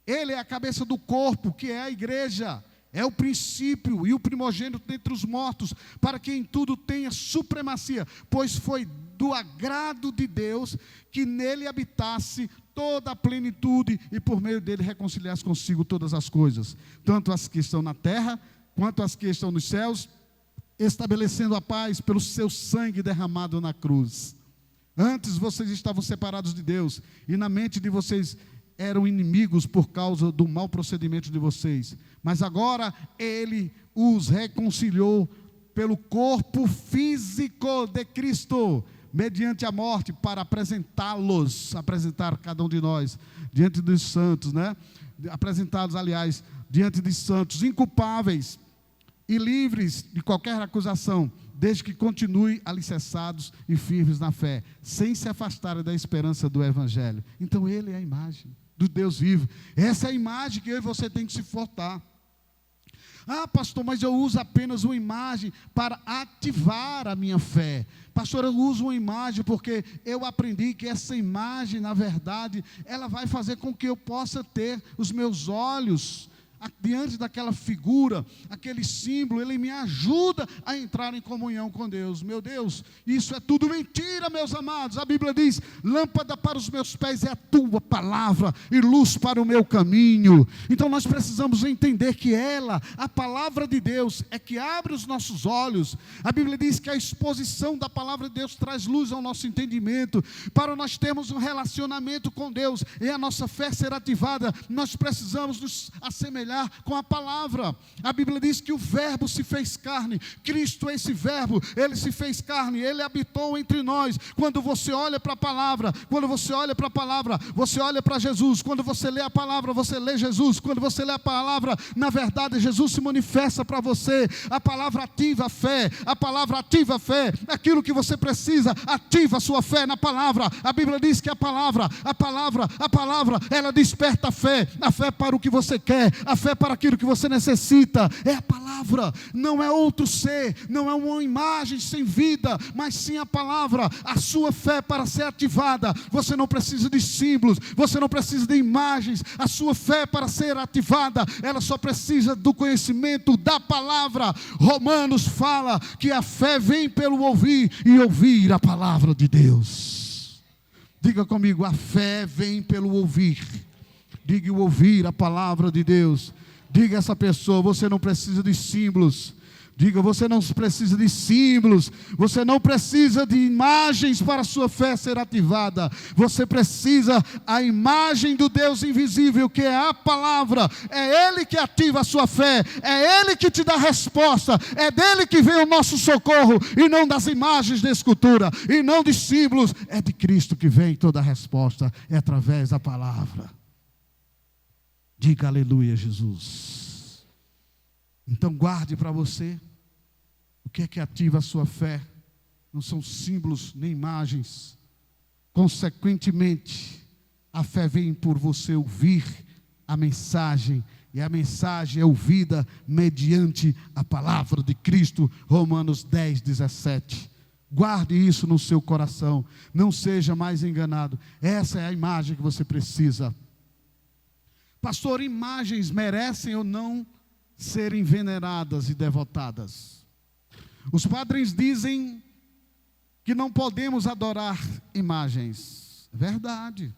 Ele é a cabeça do corpo, que é a igreja. É o princípio e o primogênito dentre os mortos, para que em tudo tenha supremacia. Pois foi do agrado de Deus que nele habitasse toda a plenitude e por meio dele reconciliasse consigo todas as coisas, tanto as que estão na terra, quanto as que estão nos céus, estabelecendo a paz pelo seu sangue derramado na cruz. Antes vocês estavam separados de Deus, e na mente de vocês eram inimigos por causa do mau procedimento de vocês, mas agora Ele os reconciliou pelo corpo físico de Cristo, mediante a morte, para apresentar cada um de nós, diante dos santos, apresentados, aliás, diante dos santos, inculpáveis e livres de qualquer acusação, desde que continuem alicerçados e firmes na fé, sem se afastarem da esperança do Evangelho. Então Ele é a imagem do Deus vivo. Essa é a imagem que eu e você tem que se fortar. Ah, pastor, mas eu uso apenas uma imagem para ativar a minha fé. Pastor, eu uso uma imagem porque eu aprendi que essa imagem, na verdade, ela vai fazer com que eu possa ter os meus olhos diante daquela figura, aquele símbolo, ele me ajuda a entrar em comunhão com Deus. Meu Deus, isso é tudo mentira, meus amados. A Bíblia diz, lâmpada para os meus pés é a tua palavra e luz para o meu caminho. Então nós precisamos entender que ela, a palavra de Deus, é que abre os nossos olhos. A Bíblia diz que a exposição da palavra de Deus traz luz ao nosso entendimento. Para nós termos um relacionamento com Deus e a nossa fé ser ativada, nós precisamos nos assemelhar com a palavra. A Bíblia diz que o verbo se fez carne. Cristo é esse verbo, ele se fez carne, ele habitou entre nós. Quando você olha para a palavra, você olha para Jesus. Quando você lê a palavra, você lê Jesus. Quando você lê a palavra, na verdade Jesus se manifesta para você. A palavra ativa a fé, aquilo que você precisa, ativa a sua fé na palavra. A Bíblia diz que a palavra, ela desperta a fé para o que você quer, a fé para aquilo que você necessita. É a palavra, não é outro ser, não é uma imagem sem vida, mas sim a palavra. A sua fé, para ser ativada, você não precisa de símbolos, você não precisa de imagens. A sua fé, para ser ativada, ela só precisa do conhecimento da palavra. Romanos fala que a fé vem pelo ouvir, e ouvir a palavra de Deus. Diga comigo, a fé vem pelo ouvir. Diga o ouvir a palavra de Deus. Diga a essa pessoa, você não precisa de símbolos. Diga, você não precisa de símbolos. Você não precisa de imagens para a sua fé ser ativada. Você precisa a imagem do Deus invisível, que é a palavra. É Ele que ativa a sua fé. É Ele que te dá resposta. É dele que vem o nosso socorro. E não das imagens de escultura. E não de símbolos. É de Cristo que vem toda a resposta. É através da palavra. Diga aleluia, Jesus. Então guarde para você o que é que ativa a sua fé. Não são símbolos nem imagens. Consequentemente, a fé vem por você ouvir a mensagem. E a mensagem é ouvida mediante a palavra de Cristo. Romanos 10, 17. Guarde isso no seu coração. Não seja mais enganado. Essa é a imagem que você precisa. Pastor, imagens merecem ou não serem veneradas e devotadas? Os padres dizem que não podemos adorar imagens. Verdade.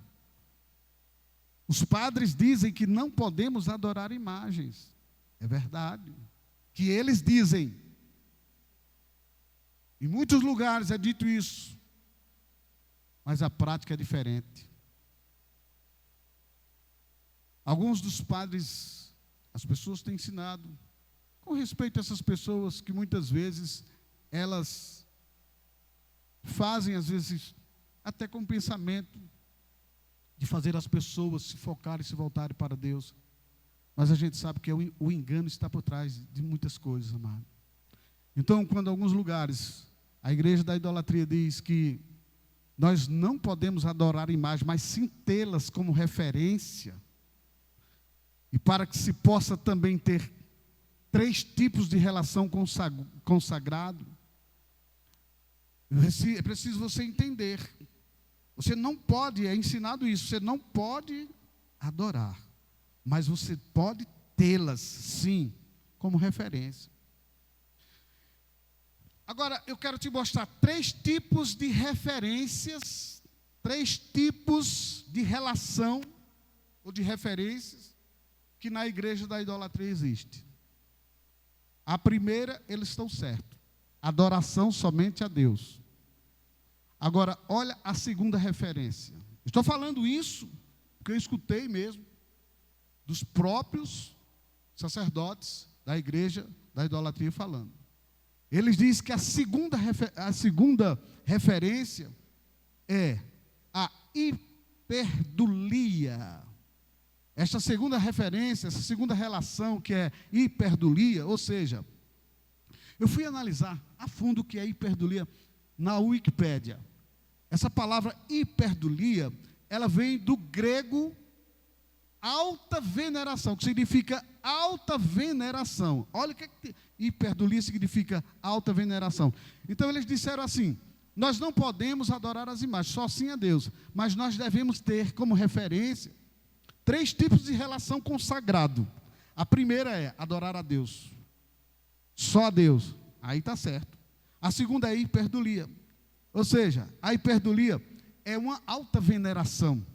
Os padres dizem que não podemos adorar imagens. É verdade. Que eles dizem. Em muitos lugares é dito isso. Mas a prática é diferente. Alguns dos padres, as pessoas têm ensinado, com respeito a essas pessoas que muitas vezes, elas fazem, às vezes, até com o pensamento de fazer as pessoas se focarem, se voltarem para Deus. Mas a gente sabe que o engano está por trás de muitas coisas, amado. Então, quando em alguns lugares, a igreja da idolatria diz que nós não podemos adorar imagens, mas sim tê-las como referência. e para que se possa também ter 3 tipos de relação com o sagrado, é preciso você entender. Você não pode, é ensinado isso, você não pode adorar, mas você pode tê-las, sim, como referência. Agora, eu quero te mostrar 3 tipos de referências, 3 tipos de relação, ou de referências, que na igreja da idolatria existe. A primeira, eles estão certos. Adoração somente a Deus. Agora, olha a segunda referência. Estou falando isso porque eu escutei mesmo dos próprios sacerdotes da igreja da idolatria falando. Eles dizem que a segunda referência é a hiperdulia. Esta segunda referência, essa segunda relação que é hiperdulia, ou seja, eu fui analisar a fundo o que é hiperdulia na Wikipédia. Essa palavra hiperdulia, ela vem do grego alta veneração, que significa alta veneração. Olha o que hiperdulia significa alta veneração. Então eles disseram assim: nós não podemos adorar as imagens, só sim a Deus, mas nós devemos ter como referência 3 tipos de relação com o sagrado. A primeira é adorar a Deus, só a Deus, aí está certo. A segunda é hiperdulia, ou seja, a hiperdulia é uma alta veneração.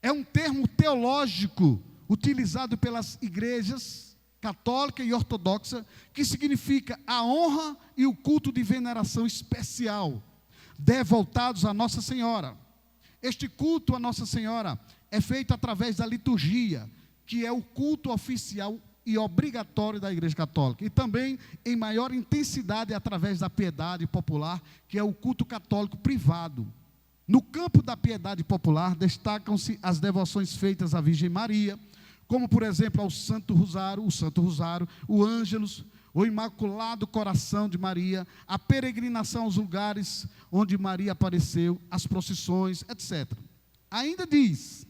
É um termo teológico utilizado pelas igrejas católica e ortodoxa, que significa a honra e o culto de veneração especial, devotados a Nossa Senhora. Este culto a Nossa Senhora é feito através da liturgia, que é o culto oficial e obrigatório da Igreja Católica, e também em maior intensidade através da piedade popular, que é o culto católico privado. No campo da piedade popular destacam-se as devoções feitas à Virgem Maria, como por exemplo ao Santo Rosário, o Ângelus, o Imaculado Coração de Maria, a peregrinação aos lugares onde Maria apareceu, as procissões, etc. Ainda diz,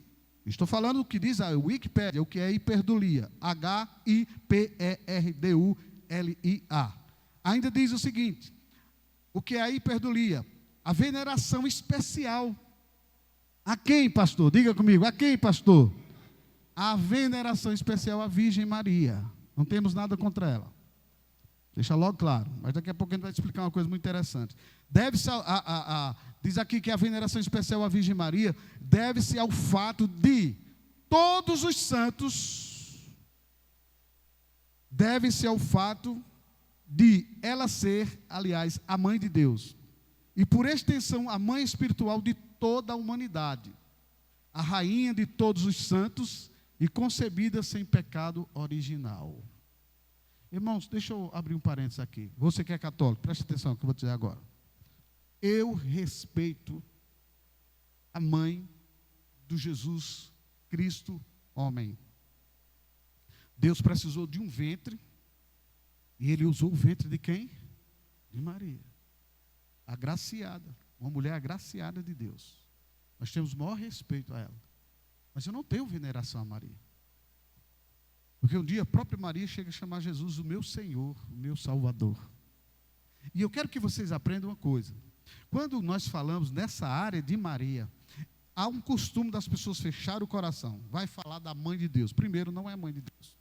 estou falando o que diz a Wikipédia, o que é hiperdulia, H-I-P-E-R-D-U-L-I-A. Ainda diz o seguinte: o que é a hiperdulia? A veneração especial. A quem, pastor? Diga comigo, a quem, pastor? A veneração especial à Virgem Maria. Não temos nada contra ela. Deixa logo claro, mas daqui a pouco a gente vai explicar uma coisa muito interessante. Deve-se diz aqui que a veneração especial à Virgem Maria deve-se ao fato de todos os santos, deve-se ao fato de ela ser, aliás, a mãe de Deus, e por extensão a mãe espiritual de toda a humanidade, a rainha de todos os santos e concebida sem pecado original. Irmãos, deixa eu abrir um parênteses aqui. Você que é católico, preste atenção no que eu vou dizer agora. Eu respeito a mãe do Jesus Cristo, homem. Deus precisou de um ventre, e Ele usou o ventre de quem? De Maria. Agraciada, uma mulher agraciada de Deus. Nós temos o maior respeito a ela. Mas eu não tenho veneração a Maria. Porque um dia a própria Maria chega a chamar Jesus o meu Senhor, o meu Salvador. E eu quero que vocês aprendam uma coisa. Quando nós falamos nessa área de Maria, há um costume das pessoas fechar o coração. Vai falar da mãe de Deus. Primeiro, não é mãe de Deus.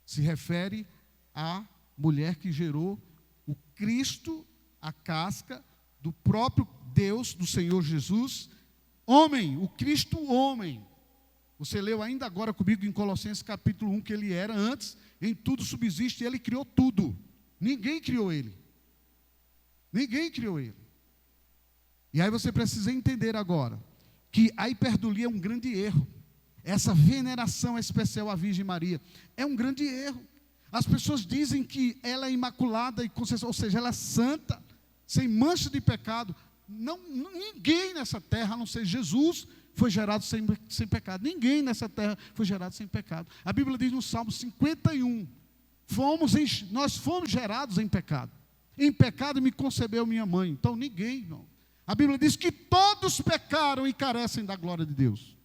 Se refere à mulher que gerou o Cristo, a casca do próprio Deus, do Senhor Jesus, homem, o Cristo homem. Você leu ainda agora comigo em Colossenses capítulo 1, que ele era antes, em tudo subsiste, e ele criou tudo. Ninguém criou ele. Ninguém criou ele. E aí você precisa entender agora, que a hiperdulia é um grande erro. Essa veneração especial à Virgem Maria é um grande erro. As pessoas dizem que ela é imaculada, ou seja, ela é santa, sem mancha de pecado. Não, ninguém nessa terra, a não ser Jesus, foi gerado sem pecado. Ninguém nessa terra foi gerado sem pecado. A Bíblia diz no Salmo 51, nós fomos gerados em pecado. Em pecado me concebeu minha mãe. Então ninguém, não. A Bíblia diz que todos pecaram e carecem da glória de Deus.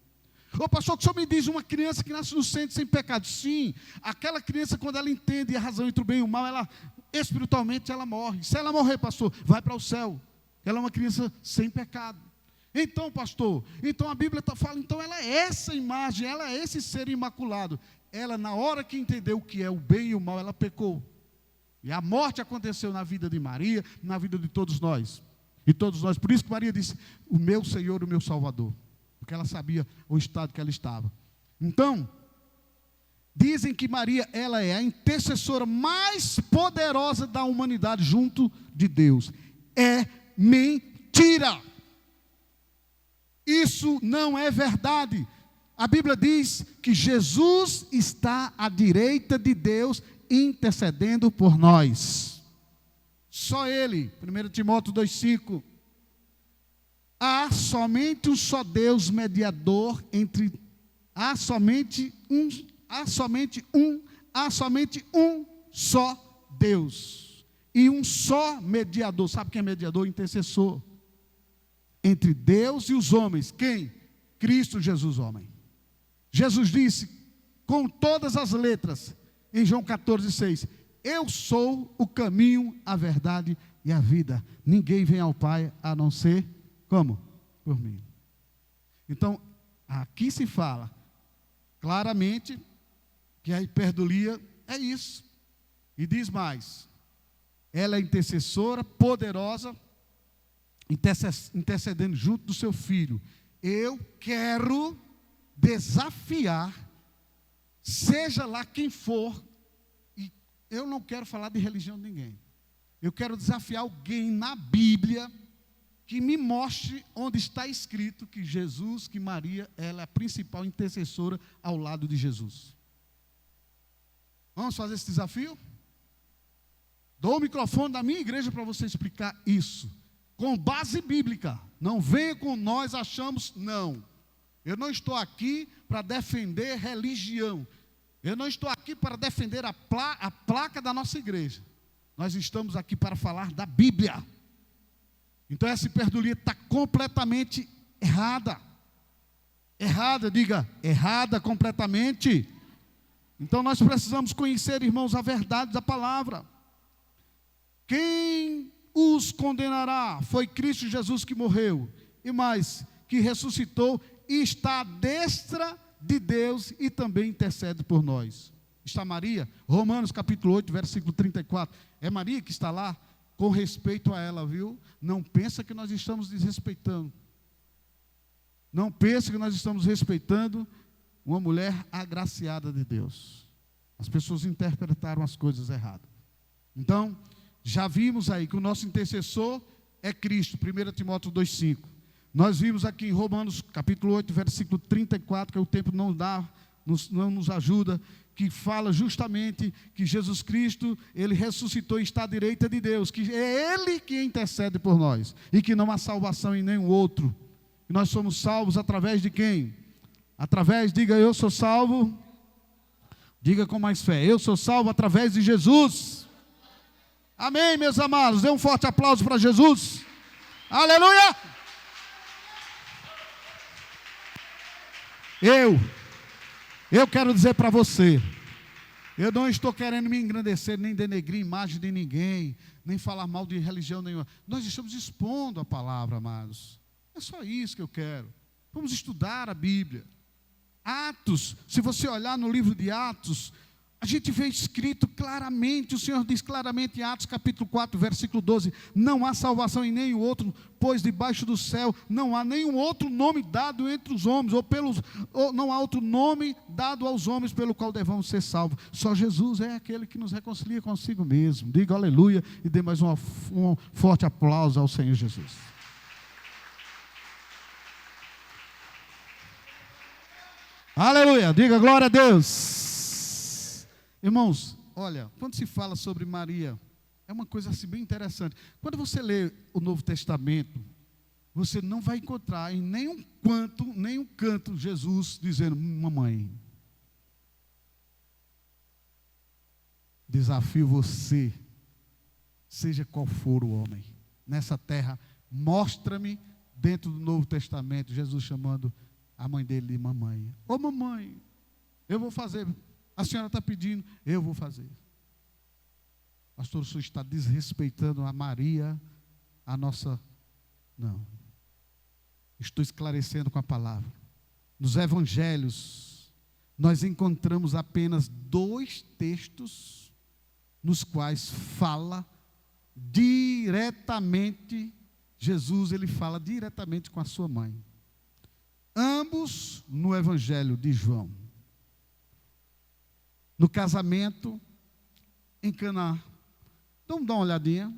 Ô pastor, que o senhor me diz uma criança que nasce inocente, sem pecado? Sim, aquela criança, quando ela entende a razão entre o bem e o mal, ela espiritualmente ela morre. Se ela morrer, pastor, vai para o céu. Ela é uma criança sem pecado. Então, pastor, então a Bíblia fala, então ela é essa imagem, ela é esse ser imaculado. Ela, na hora que entendeu o que é o bem e o mal, ela pecou. E a morte aconteceu na vida de Maria, na vida de todos nós. E todos nós, por isso que Maria disse, o meu Senhor, o meu Salvador. Porque ela sabia o estado que ela estava. Então, dizem que Maria, ela é a intercessora mais poderosa da humanidade junto de Deus. É mentira. Isso não é verdade. A Bíblia diz que Jesus está à direita de Deus, intercedendo por nós. Só Ele, 1 Timóteo 2,5. Há somente um só Deus mediador entre. Há somente um só Deus. E um só mediador. Sabe quem é mediador? Intercessor. Entre Deus e os homens. Quem? Cristo Jesus, homem. Jesus disse, com todas as letras, em João 14,6: eu sou o caminho, a verdade e a vida. Ninguém vem ao Pai a não ser, como? Por mim. Então, aqui se fala claramente que a hiperdulia é isso. E diz mais, ela é intercessora, poderosa, intercedendo junto do seu filho. Eu quero desafiar, seja lá quem for, e eu não quero falar de religião de ninguém. Eu quero desafiar alguém na Bíblia que me mostre onde está escrito que Jesus, que Maria, ela é a principal intercessora ao lado de Jesus. Vamos fazer esse desafio? Dou o microfone da minha igreja para você explicar isso, com base bíblica. Não venha com nós achamos, não. Eu não estou aqui para defender religião. Eu não estou aqui para defender a placa da nossa igreja. Nós estamos aqui para falar da Bíblia. Então essa hiperdulia está completamente errada. Errada, diga, errada completamente. Então nós precisamos conhecer, irmãos, a verdade da palavra. Quem os condenará? Foi Cristo Jesus que morreu. E mais, que ressuscitou e está à destra de Deus e também intercede por nós. Está Maria, Romanos capítulo 8, versículo 34. É Maria que está lá. Com respeito a ela, viu? Não pensa que nós estamos desrespeitando. Não pensa que nós estamos respeitando uma mulher agraciada de Deus. As pessoas interpretaram as coisas erradas. Então, já vimos aí que o nosso intercessor é Cristo, 1 Timóteo 2,5. Nós vimos aqui em Romanos capítulo 8, versículo 34, que o tempo não nos ajuda, que fala justamente que Jesus Cristo, Ele ressuscitou e está à direita de Deus, que é Ele que intercede por nós, e que não há salvação em nenhum outro. E nós somos salvos através de quem? Através, diga, eu sou salvo, diga com mais fé, eu sou salvo através de Jesus. Amém, meus amados, dê um forte aplauso para Jesus. Aleluia! Eu quero dizer para você, eu não estou querendo me engrandecer, nem denegrir a imagem de ninguém, nem falar mal de religião nenhuma. Nós estamos expondo a palavra, amados. É só isso que eu quero. Vamos estudar a Bíblia. Atos, se você olhar no livro de Atos, a gente vê escrito claramente, o Senhor diz claramente em Atos capítulo 4, versículo 12, não há salvação em nenhum outro, pois debaixo do céu não há nenhum outro nome dado entre os homens, ou não há outro nome dado aos homens pelo qual devamos ser salvos. Só Jesus é aquele que nos reconcilia consigo mesmo. Diga aleluia e dê mais um forte aplauso ao Senhor Jesus. Aleluia, diga glória a Deus. Irmãos, olha, quando se fala sobre Maria, é uma coisa assim bem interessante. Quando você lê o Novo Testamento, você não vai encontrar em nenhum canto Jesus dizendo, mamãe. Desafio você, seja qual for o homem, nessa terra, mostra-me dentro do Novo Testamento, Jesus chamando A mãe dele disse: mamãe, ô mamãe, eu vou fazer, a senhora está pedindo, eu vou fazer. Pastor, o senhor está desrespeitando a Maria, a nossa... Não. Estou esclarecendo com a palavra. Nos evangelhos, nós encontramos apenas 2 textos nos quais fala diretamente, Jesus, ele fala diretamente com a sua mãe. Ambos no evangelho de João. No casamento em Caná. Então, dá uma olhadinha.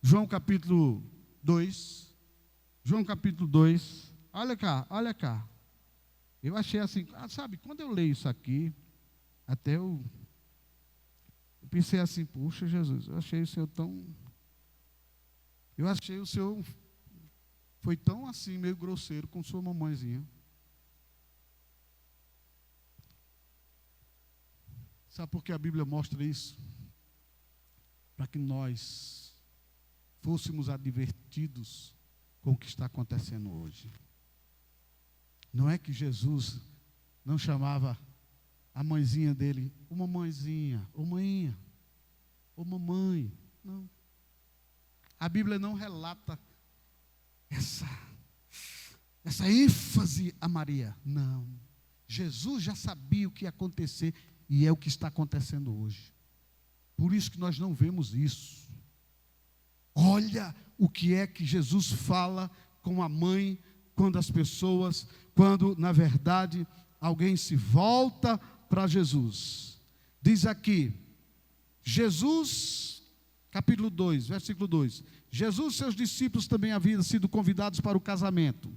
João capítulo 2. João capítulo 2. Olha cá, olha cá. Eu achei assim, sabe, quando eu leio isso aqui, até eu pensei assim, puxa Jesus, eu achei o Senhor tão... Eu achei o Senhor foi tão assim, meio grosseiro com sua mamãezinha. Sabe por que a Bíblia mostra isso? Para que nós fôssemos advertidos com o que está acontecendo hoje. Não é que Jesus não chamava a mãezinha dele, ô mamãezinha, ô maninha, ô mamãe. Não. A Bíblia não relata essa ênfase a Maria. Não. Jesus já sabia o que ia acontecer e é o que está acontecendo hoje. Por isso que nós não vemos isso. Olha o que é que Jesus fala com a mãe, quando as pessoas, quando na verdade alguém se volta para Jesus. Diz aqui, Jesus, capítulo 2, versículo 2. Jesus e seus discípulos também haviam sido convidados para o casamento.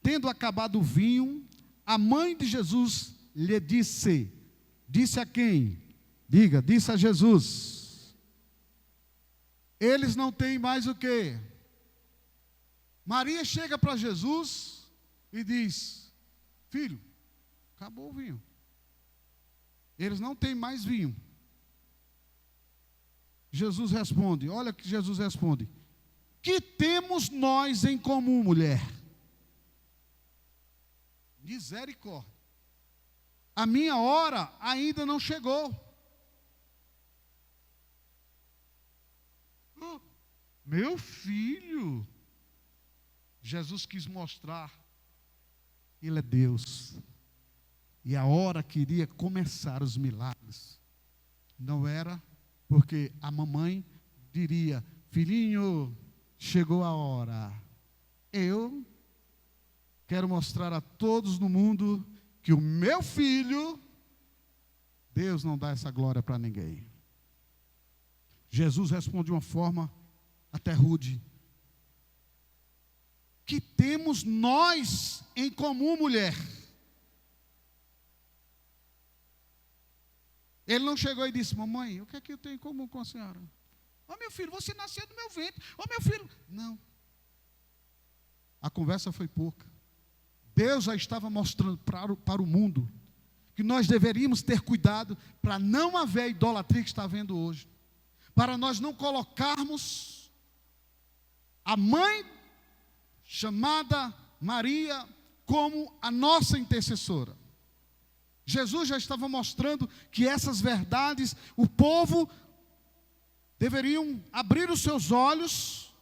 Tendo acabado o vinho, a mãe de Jesus lhe disse a quem? Diga, disse a Jesus. Eles não têm mais o quê? Maria chega para Jesus e diz: filho, acabou o vinho. Eles não têm mais vinho. Jesus responde, olha que Jesus responde: que temos nós em comum, mulher? Misericórdia. A minha hora ainda não chegou. Meu filho. Jesus quis mostrar que Ele é Deus. E a hora que iria começar os milagres não era porque a mamãe diria: filhinho, chegou a hora. Eu quero mostrar a todos no mundo que o meu filho, Deus não dá essa glória para ninguém. Jesus responde de uma forma até rude: que temos nós em comum, mulher? Ele não chegou e disse: mamãe, o que é que eu tenho em comum com a senhora? Ô meu filho, você nasceu do meu ventre. Ô meu filho. Não. A conversa foi pouca. Deus já estava mostrando para o mundo que nós deveríamos ter cuidado para não haver a idolatria que está havendo hoje. Para nós não colocarmos a mãe chamada Maria como a nossa intercessora. Jesus já estava mostrando que essas verdades, o povo deveriam abrir os seus olhos,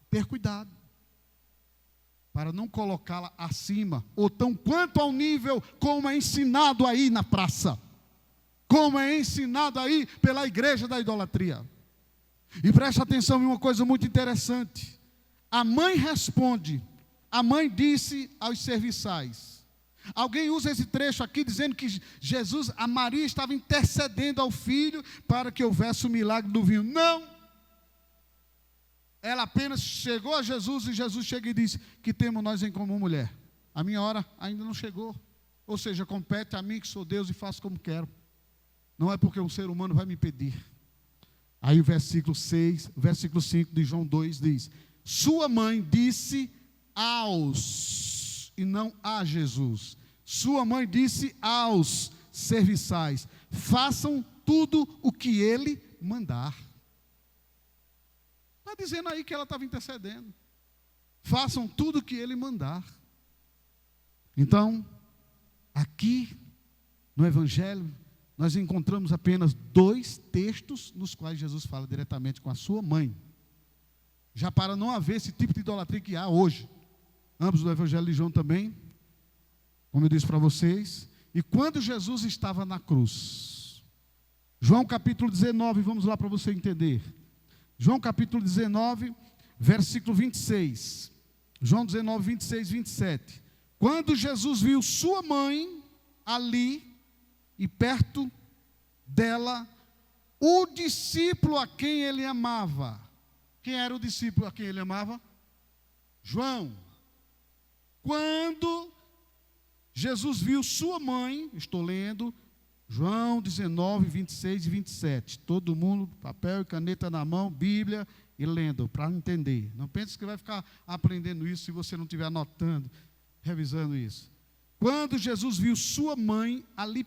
ter cuidado, para não colocá-la acima, ou tão quanto ao nível como é ensinado aí na praça, como é ensinado aí pela igreja da idolatria. E preste atenção em uma coisa muito interessante. A mãe responde, a mãe disse aos serviçais. Alguém usa esse trecho aqui dizendo que Jesus, a Maria estava intercedendo ao filho para que houvesse o milagre do vinho. Não! Ela apenas chegou a Jesus e Jesus chega e diz: que temos nós em comum, mulher? A minha hora ainda não chegou. Ou seja, compete a mim que sou Deus e faço como quero. Não é porque um ser humano vai me pedir. Aí o versículo 5 de João 2 diz: sua mãe disse aos, e não a Jesus. Sua mãe disse aos serviçais: façam tudo o que ele mandar. Está dizendo aí que ela estava intercedendo. Façam tudo o que ele mandar. Então, aqui no Evangelho, nós encontramos apenas 2 textos nos quais Jesus fala diretamente com a sua mãe. Já para não haver esse tipo de idolatria que há hoje. Ambos do Evangelho de João também, como eu disse para vocês. E quando Jesus estava na cruz, João capítulo 19, vamos lá para você entender. João capítulo 19, versículo 26. João 19, 26, 27. Quando Jesus viu sua mãe ali, e perto dela, o discípulo a quem ele amava. Quem era o discípulo a quem ele amava? João. Quando Jesus viu sua mãe, estou lendo, João 19, 26 e 27. Todo mundo, papel e caneta na mão, Bíblia e lendo, para entender. Não pense que vai ficar aprendendo isso se você não estiver anotando, revisando isso. Quando Jesus viu sua mãe ali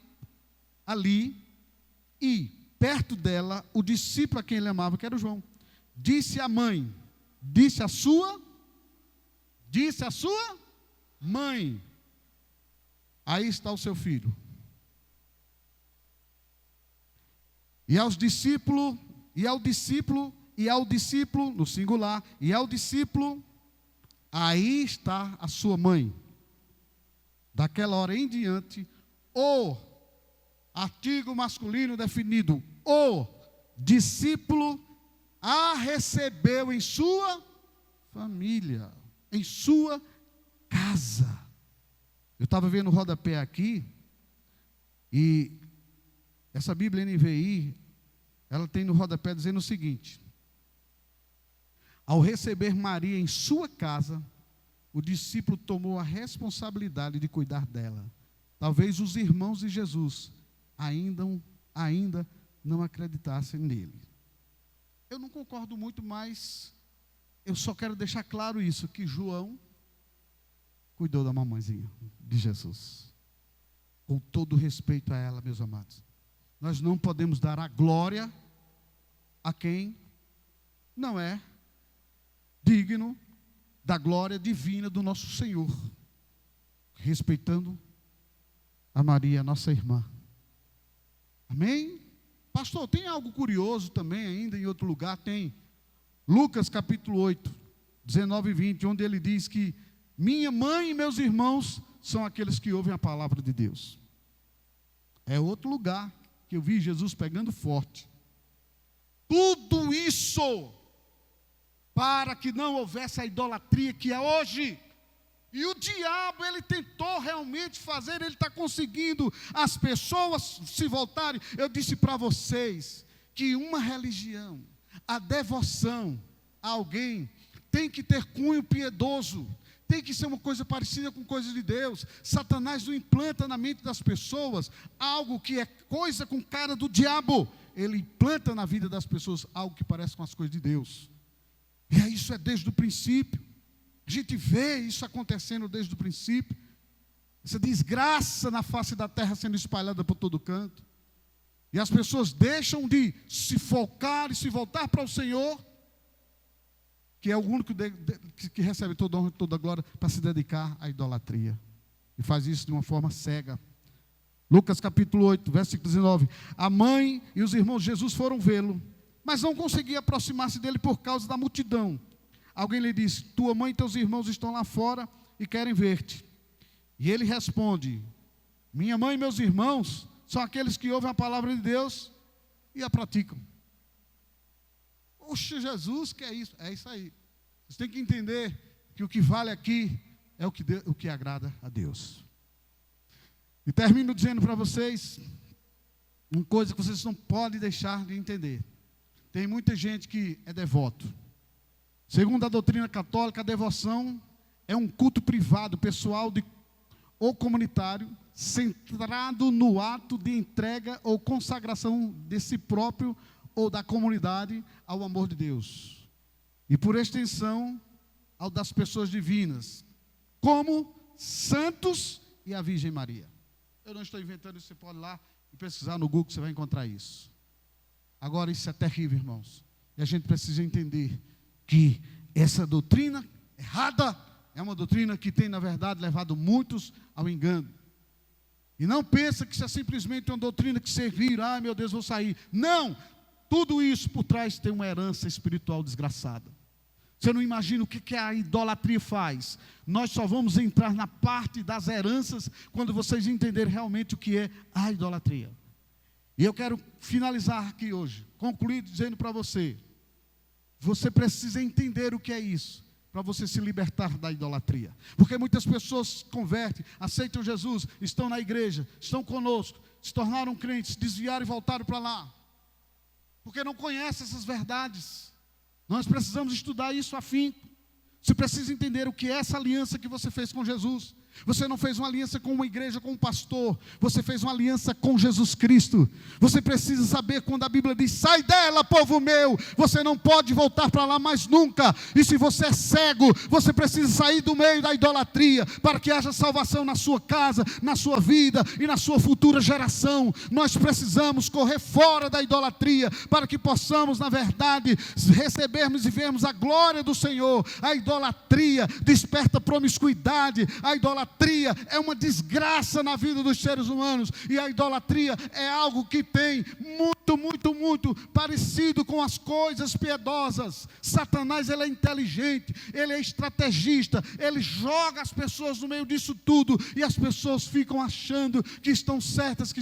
e perto dela, o discípulo a quem ele amava, que era o João, disse à mãe, disse a sua mãe, aí está o seu filho. E ao discípulo, no singular, e ao discípulo, aí está a sua mãe. Daquela hora em diante, o artigo masculino definido, o discípulo a recebeu em sua família, em sua casa. Eu estava vendo o rodapé aqui, e essa Bíblia NVI, ela tem no rodapé dizendo o seguinte: ao receber Maria em sua casa, o discípulo tomou a responsabilidade de cuidar dela. Talvez os irmãos de Jesus ainda não acreditassem nele. Eu não concordo muito, mas eu só quero deixar claro isso, que João cuidou da mamãezinha de Jesus. Com todo respeito a ela, meus amados. Nós não podemos dar a glória a quem não é digno da glória divina do nosso Senhor, respeitando a Maria, nossa irmã. Amém? Pastor, tem algo curioso também ainda em outro lugar? Tem. Lucas capítulo 8, 19 e 20, onde ele diz que minha mãe e meus irmãos são aqueles que ouvem a palavra de Deus. É outro lugar que eu vi Jesus pegando forte. Tudo isso para que não houvesse a idolatria que é hoje. E o diabo, ele tentou realmente fazer, ele está conseguindo as pessoas se voltarem. Eu disse para vocês que uma religião, a devoção a alguém, tem que ter cunho piedoso, tem que ser uma coisa parecida com coisas de Deus. Satanás não implanta na mente das pessoas algo que é coisa com cara do diabo. Ele implanta na vida das pessoas algo que parece com as coisas de Deus. E isso é desde o princípio. A gente vê isso acontecendo desde o princípio. Essa desgraça na face da terra sendo espalhada por todo canto. E as pessoas deixam de se focar e se voltar para o Senhor, que é o único que recebe toda a honra e toda a glória, para se dedicar à idolatria. E faz isso de uma forma cega. Lucas capítulo 8, versículo 19. A mãe e os irmãos de Jesus foram vê-lo, mas não conseguiam aproximar-se dele por causa da multidão. Alguém lhe disse: tua mãe e teus irmãos estão lá fora e querem ver-te. E ele responde: minha mãe e meus irmãos são aqueles que ouvem a palavra de Deus e a praticam. Oxe, Jesus, que é isso? É isso aí. Vocês têm que entender que o que vale aqui é o que agrada a Deus. E termino dizendo para vocês uma coisa que vocês não podem deixar de entender. Tem muita gente que é devoto. Segundo a doutrina católica, a devoção é um culto privado, pessoal ou comunitário, centrado no ato de entrega ou consagração de si próprio ou da comunidade ao amor de Deus. E por extensão, ao das pessoas divinas, como santos e a Virgem Maria. Eu não estou inventando isso, você pode ir lá e pesquisar no Google, você vai encontrar isso. Agora, isso é terrível, irmãos. E a gente precisa entender que essa doutrina errada é uma doutrina que tem, na verdade, levado muitos ao engano. E não pensa que isso é simplesmente uma doutrina que servir, meu Deus, vou sair. Não! Tudo isso por trás tem uma herança espiritual desgraçada. Você não imagina o que a idolatria faz. Nós só vamos entrar na parte das heranças quando vocês entenderem realmente o que é a idolatria. E eu quero finalizar aqui hoje, concluir dizendo para você, você precisa entender o que é isso, para você se libertar da idolatria. Porque muitas pessoas se convertem, aceitam Jesus, estão na igreja, estão conosco, se tornaram crentes, desviaram e voltaram para lá. Porque não conhecem essas verdades. Nós precisamos estudar isso a fim. Você precisa entender o que é essa aliança que você fez com Jesus. Você não fez uma aliança com uma igreja, com um pastor. Você fez uma aliança com Jesus Cristo. Você precisa saber quando a Bíblia diz, sai dela, povo meu. Você não pode voltar para lá mais nunca. E se você é cego, você precisa sair do meio da idolatria, para que haja salvação na sua casa, na sua vida e na sua futura geração. Nós precisamos correr fora da idolatria, para que possamos, na verdade, recebermos e vermos a glória do Senhor. A idolatria desperta promiscuidade. A idolatria é uma desgraça na vida dos seres humanos, e a idolatria é algo que tem muito parecido com as coisas piedosas. Satanás, ele é inteligente, ele é estrategista, ele joga as pessoas no meio disso tudo, e as pessoas ficam achando que estão certas.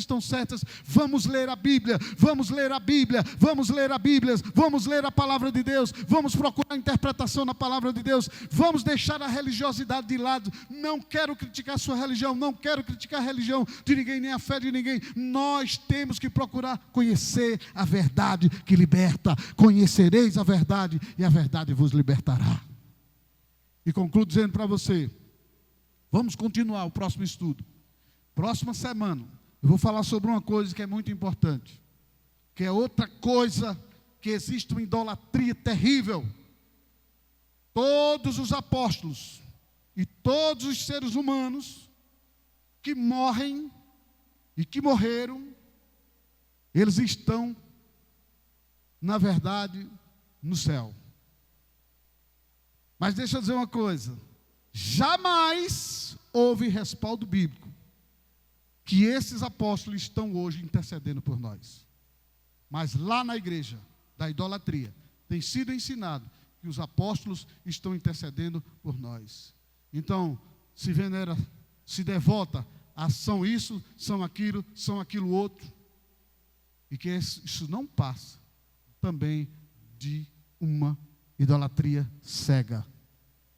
Vamos ler a Bíblia, vamos ler a Bíblia, vamos ler a Bíblia, vamos ler a palavra de Deus, vamos procurar a interpretação na palavra de Deus, vamos deixar a religiosidade de lado. Não quero criticar a sua religião, não quero criticar a religião de ninguém, nem a fé de ninguém. Nós temos que procurar conhecer a verdade que liberta. Conhecereis a verdade e a verdade vos libertará. E concluo dizendo para você, vamos continuar o próximo estudo. Próxima semana eu vou falar sobre uma coisa que é muito importante, que é outra coisa, que existe uma idolatria terrível. Todos os apóstolos e todos os seres humanos que morrem e que morreram, eles estão, na verdade, no céu. Mas deixa eu dizer uma coisa, jamais houve respaldo bíblico que esses apóstolos estão hoje intercedendo por nós. Mas lá na igreja da idolatria tem sido ensinado que os apóstolos estão intercedendo por nós. Então, se venera, se devota a são isso, são aquilo outro, e que isso não passa também de uma idolatria cega.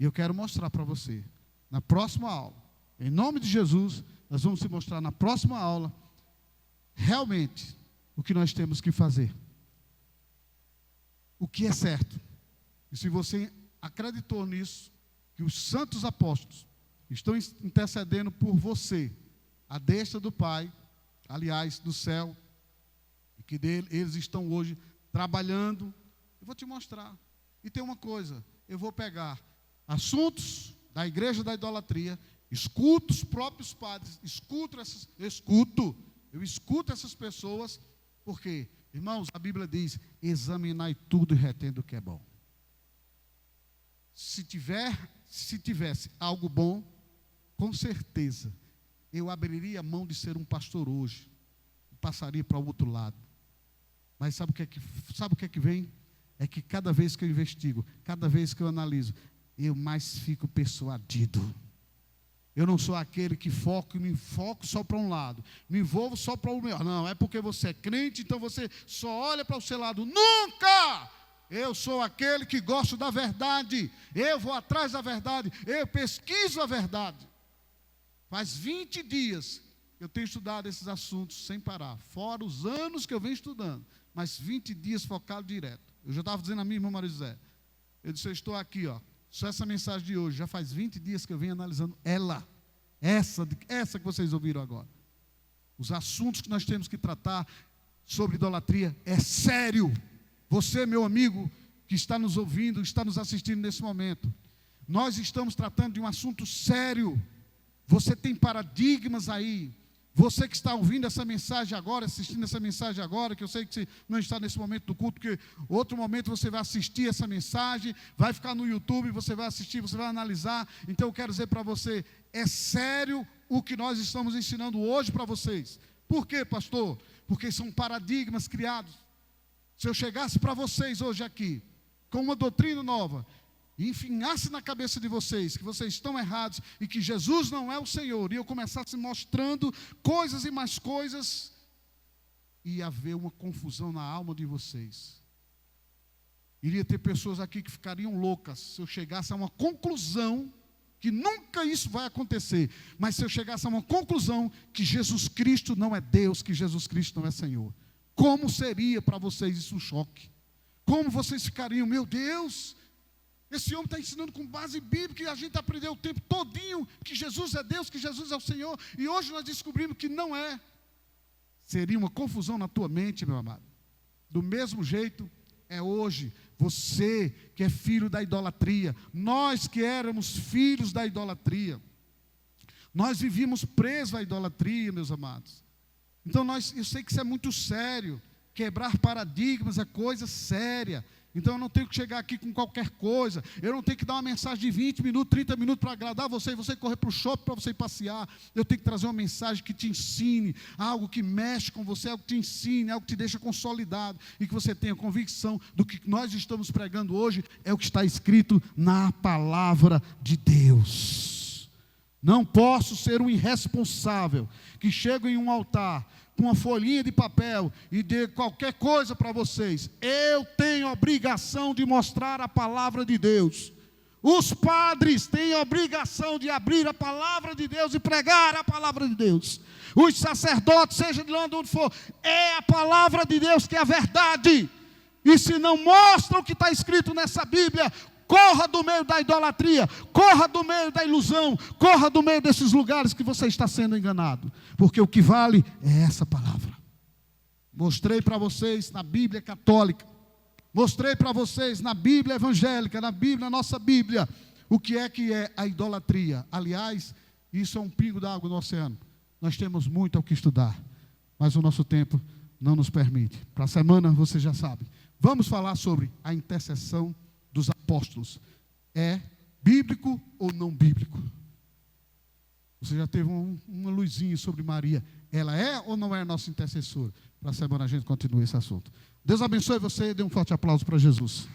E eu quero mostrar para você, na próxima aula, em nome de Jesus, nós vamos te mostrar na próxima aula, realmente, o que nós temos que fazer. O que é certo. E se você acreditou nisso, que os santos apóstolos estão intercedendo por você, à destra do Pai, aliás, do céu, e que eles estão hoje trabalhando, eu vou te mostrar. E tem uma coisa, eu vou pegar assuntos da igreja da idolatria, escuto os próprios padres, eu escuto essas pessoas, porque, irmãos, a Bíblia diz, examinai tudo e retendo o que é bom. Se tivesse algo bom, com certeza, eu abriria a mão de ser um pastor hoje, e passaria para o outro lado. Mas sabe o que é que vem? É que cada vez que eu investigo, cada vez que eu analiso, eu mais fico persuadido. Eu não sou aquele que me enfoco só para um lado, me envolvo só para o meu. Não, é porque você é crente, então você só olha para o seu lado. Nunca! Eu sou aquele que gosto da verdade, eu vou atrás da verdade, eu pesquiso a verdade. Faz 20 dias que eu tenho estudado esses assuntos sem parar, fora os anos que eu venho estudando, mas 20 dias focado direto. Eu já estava dizendo a minha irmã Maria José, eu disse, eu estou aqui, só essa mensagem de hoje, já faz 20 dias que eu venho analisando essa que vocês ouviram agora. Os assuntos que nós temos que tratar sobre idolatria é sério. Você, meu amigo, que está nos ouvindo, está nos assistindo nesse momento, nós estamos tratando de um assunto sério. Você tem paradigmas aí, Você que está ouvindo essa mensagem agora, assistindo essa mensagem agora, que eu sei que você não está nesse momento do culto, porque outro momento você vai assistir essa mensagem, vai ficar no YouTube, você vai assistir, você vai analisar. Então eu quero dizer para você, é sério o que nós estamos ensinando hoje para vocês. Por quê, pastor? Porque são paradigmas criados. Se eu chegasse para vocês hoje aqui, com uma doutrina nova, e enfinhasse na cabeça de vocês que vocês estão errados e que Jesus não é o Senhor, e eu começasse mostrando coisas e mais coisas, ia haver uma confusão na alma de vocês. Iria ter pessoas aqui que ficariam loucas se eu chegasse a uma conclusão, que nunca isso vai acontecer, mas se eu chegasse a uma conclusão que Jesus Cristo não é Deus, que Jesus Cristo não é Senhor. Como seria para vocês isso um choque? Como vocês ficariam, meu Deus, esse homem está ensinando com base bíblica e a gente aprendeu o tempo todinho que Jesus é Deus, que Jesus é o Senhor, e hoje nós descobrimos que não é. Seria uma confusão na tua mente, meu amado. Do mesmo jeito, é hoje, você que é filho da idolatria, nós que éramos filhos da idolatria, nós vivíamos presos à idolatria, meus amados. Então eu sei que isso é muito sério, quebrar paradigmas é coisa séria. Então eu não tenho que chegar aqui com qualquer coisa, eu não tenho que dar uma mensagem de 20 minutos, 30 minutos para agradar você, e você correr para o shopping para você passear. Eu tenho que trazer uma mensagem que te ensine, algo que mexe com você, algo que te ensine, algo que te deixa consolidado, e que você tenha convicção do que nós estamos pregando hoje, é o que está escrito na palavra de Deus. Não posso ser um irresponsável, que chega em um altar, com uma folhinha de papel e dê qualquer coisa para vocês. Eu tenho obrigação de mostrar a palavra de Deus. Os padres têm obrigação de abrir a palavra de Deus e pregar a palavra de Deus. Os sacerdotes, seja de onde for, é a palavra de Deus que é a verdade. E se não mostra o que está escrito nessa Bíblia, corra do meio da idolatria, corra do meio da ilusão, corra do meio desses lugares que você está sendo enganado, porque o que vale é essa palavra. Mostrei para vocês na Bíblia católica, mostrei para vocês na Bíblia evangélica, na Bíblia, na nossa Bíblia, o que é a idolatria. Aliás, isso é um pingo d'água no oceano. Nós temos muito ao que estudar, mas o nosso tempo não nos permite. Para a semana, você já sabe, vamos falar sobre a intercessão dos apóstolos. É bíblico ou não bíblico? Você já teve uma luzinha sobre Maria. Ela é ou não é nossa intercessora? Para a semana a gente continua esse assunto. Deus abençoe você. Dê um forte aplauso para Jesus.